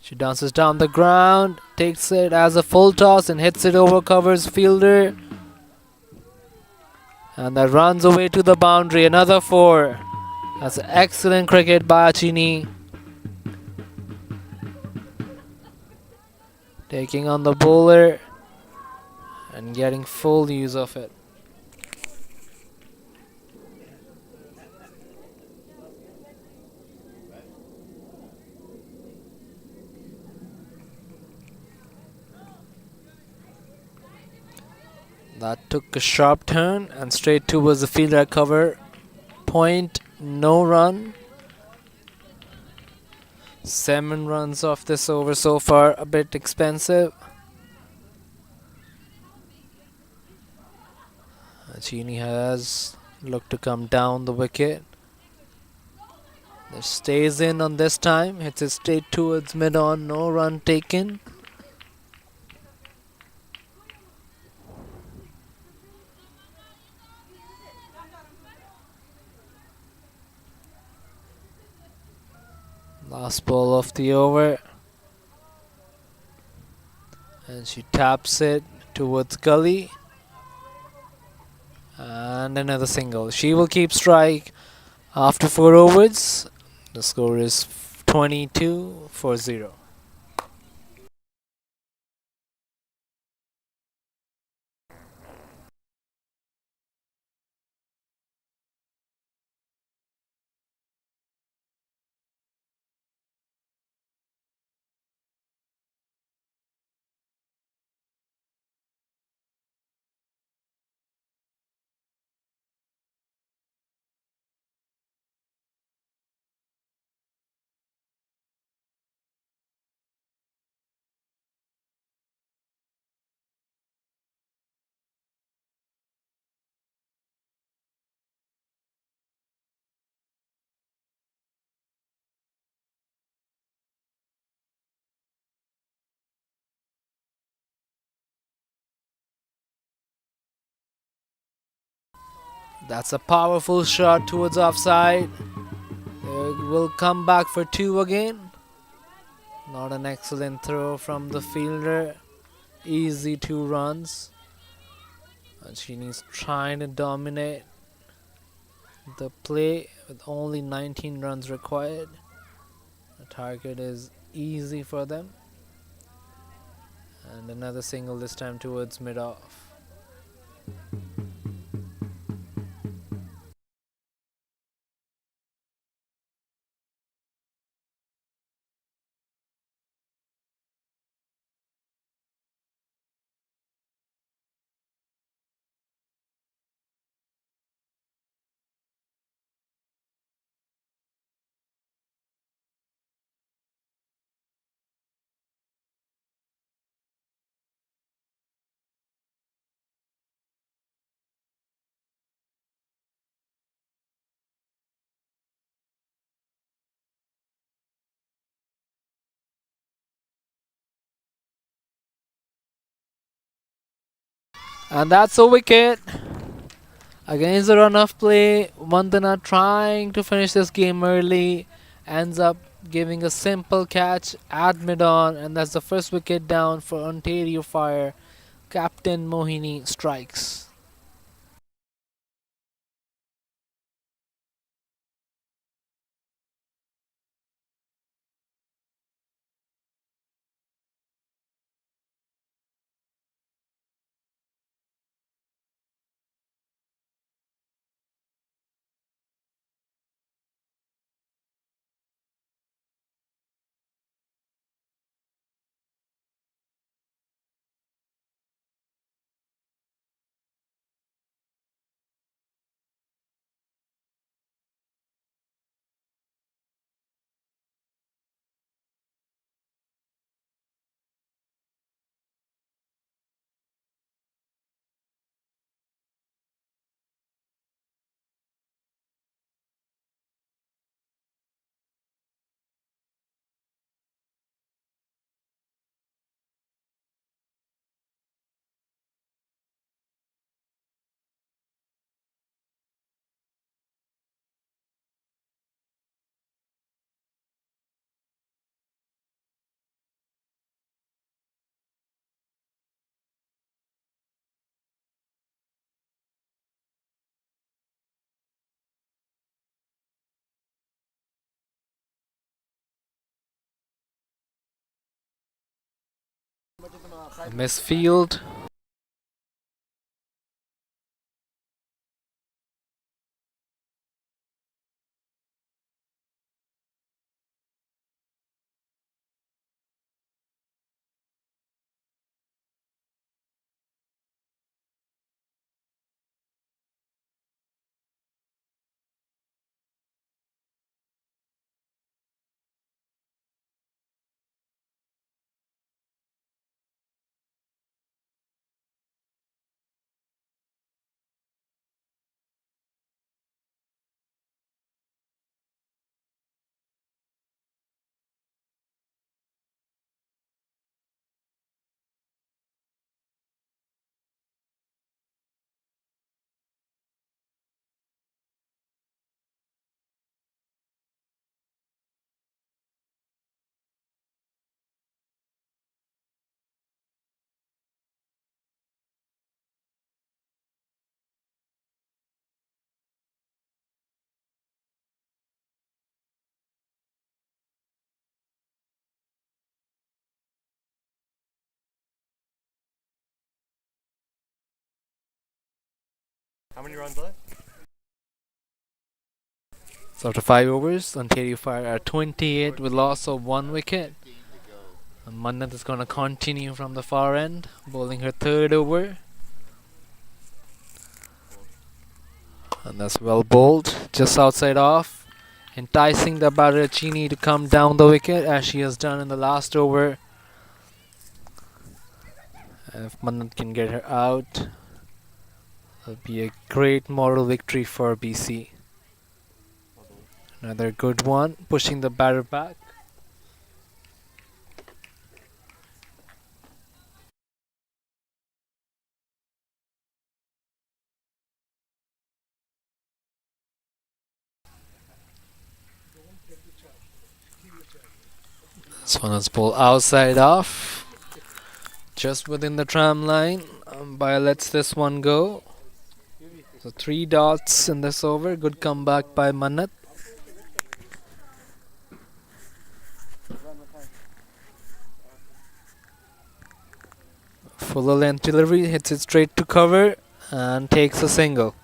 She dances down the ground, takes it as a full toss and hits it over covers fielder. And that runs away to the boundary. Another 4. That's excellent cricket by Achini. Taking on the bowler and getting full use of it. That took a sharp turn and straight towards the fielder cover. Point, no run. 7 runs off this over so far, a bit expensive. Achini has looked to come down the wicket. It stays in on this time, hits it straight towards mid-on, no run taken. Last ball of the over. And she taps it towards gully. And another single. She will keep strike after 4 overs. The score is 22 for 0. That's a powerful shot towards offside. It will come back for 2 again. Not an excellent throw from the fielder. Easy 2 runs. Achini's trying to dominate the play with only 19 runs required. The target is easy for them. And another single this time towards mid-off. And that's a wicket. Against the run of play, Vandana trying to finish this game early, ends up giving a simple catch at mid-on, and that's the first wicket down for Ontario Fire. Captain Mohini strikes. Misfield. How many runs left? So after 5 overs, Ontario Fire are 28 with loss of 1 wicket. And Mannat is going to continue from the far end, bowling her third over. And that's well bowled, just outside off, enticing the batter Chini to come down the wicket as she has done in the last over. And if Mannat can get her out, it'll be a great moral victory for BC. Another good one, pushing the batter back. This one is ball outside off, just within the tram line. Umpire lets this one go. So 3 dots in this over. Good comeback by Mannat. Fuller length delivery, hits it straight to cover and takes a single.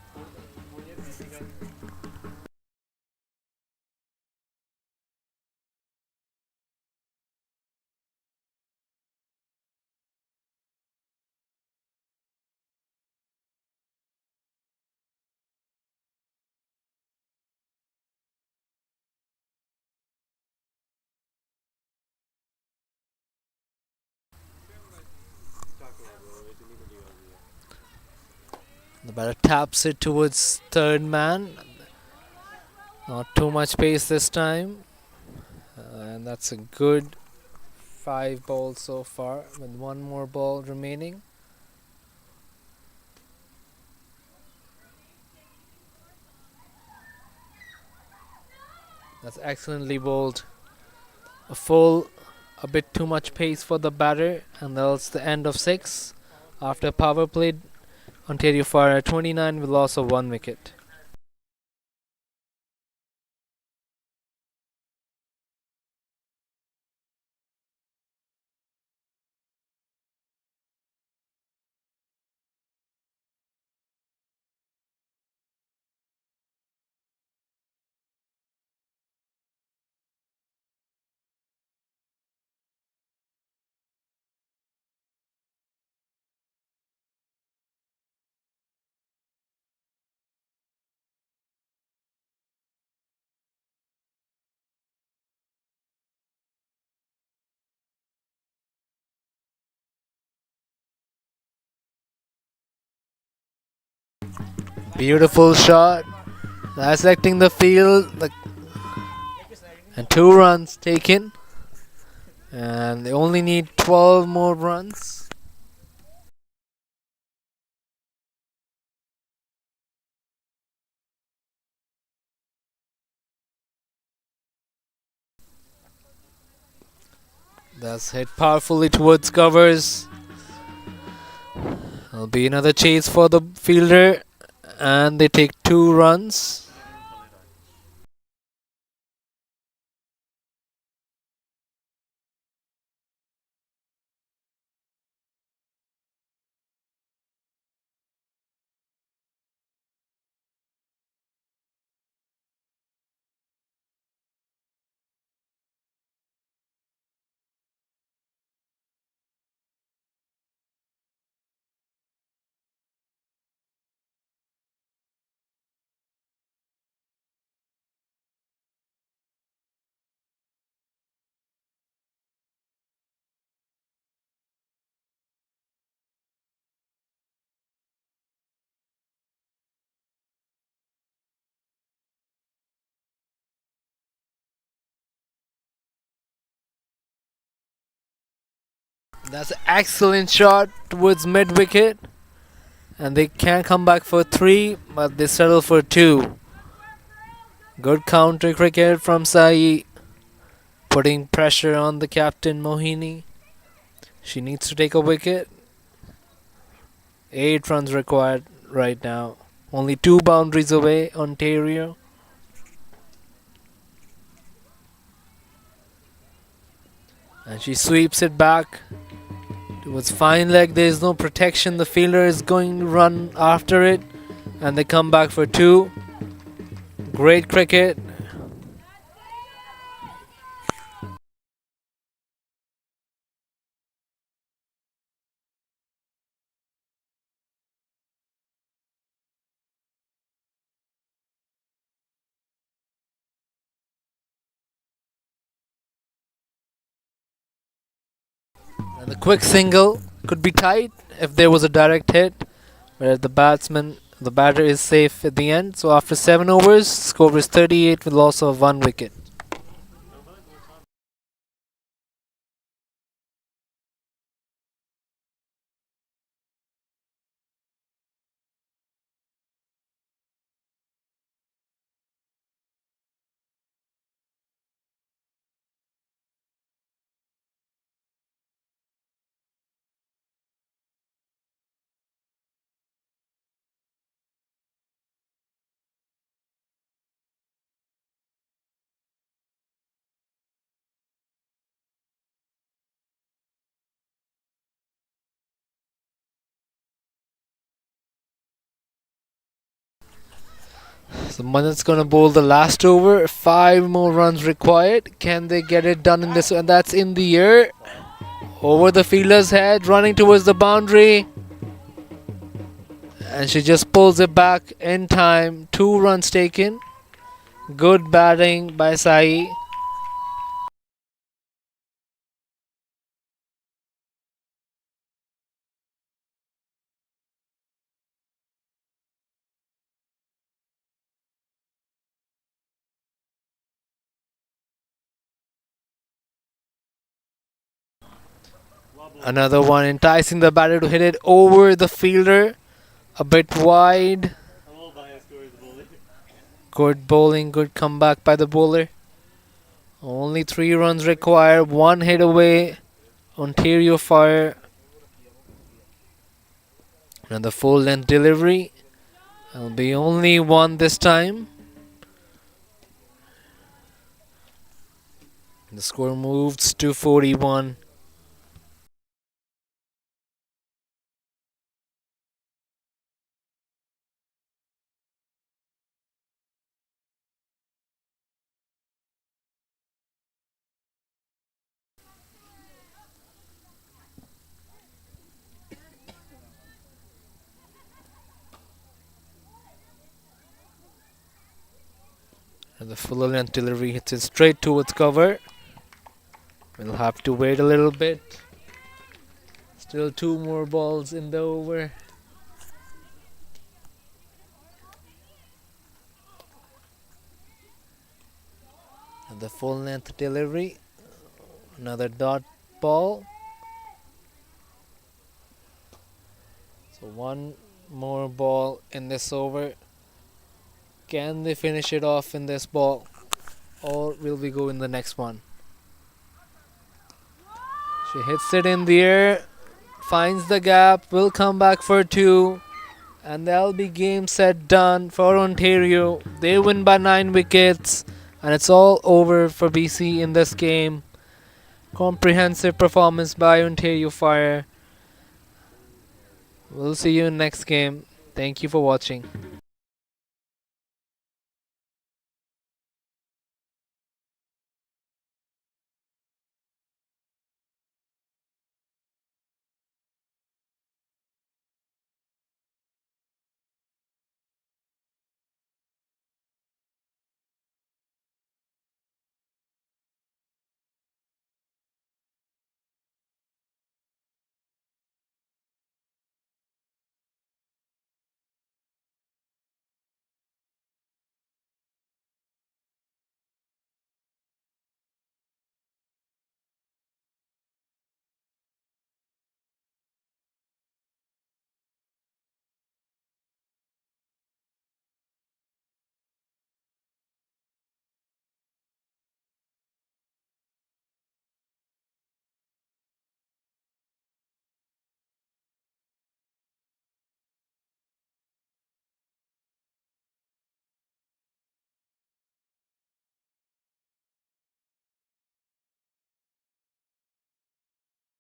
The batter taps it towards third man. Not too much pace this time. And that's a good 5 balls so far, with 1 more ball remaining. That's excellently bowled. A bit too much pace for the batter, and that's the end of 6. After power play, Ontario Fire 29 with loss of 1 wicket. Beautiful shot, dissecting the field, and 2 runs taken. And they only need 12 more runs. That's hit powerfully towards covers. There'll be another chase for the fielder, and they take 2 runs. That's an excellent shot towards mid wicket. And they can come back for 3, but they settle for 2. Good counter cricket from Sai, putting pressure on the captain Mohini. She needs to take a wicket. 8 runs required right now. Only 2 boundaries away, Ontario. And she sweeps it back towards fine leg. There is no protection. The fielder is going to run after it. And they come back for 2. Great cricket. And the quick single could be tight if there was a direct hit, where the batter is safe at the end. So after 7 overs, score is 38 with loss of 1 wicket. So Manat's gonna bowl the last over. 5 more runs required. Can they get it done in this? And that's in the air. Over the fielder's head, running towards the boundary. And she just pulls it back in time. 2 runs taken. Good batting by Sai. Another one enticing the batter to hit it over the fielder. A bit wide. Good bowling, good comeback by the bowler. Only 3 runs required, 1 hit away. Ontario fire. And the full length delivery. There'll be only 1 this time. The score moves to 41. And the full length delivery hits it straight towards cover. We'll have to wait a little bit. Still 2 more balls in the over. And the full length delivery. Another dot ball. So 1 more ball in this over. Can they finish it off in this ball, or will we go in the next one? She hits it in the air, finds the gap, will come back for 2, and that'll be game set done for Ontario. They win by 9 wickets, and it's all over for BC in this game. Comprehensive performance by Ontario Fire. We'll see you in next game. Thank you for watching.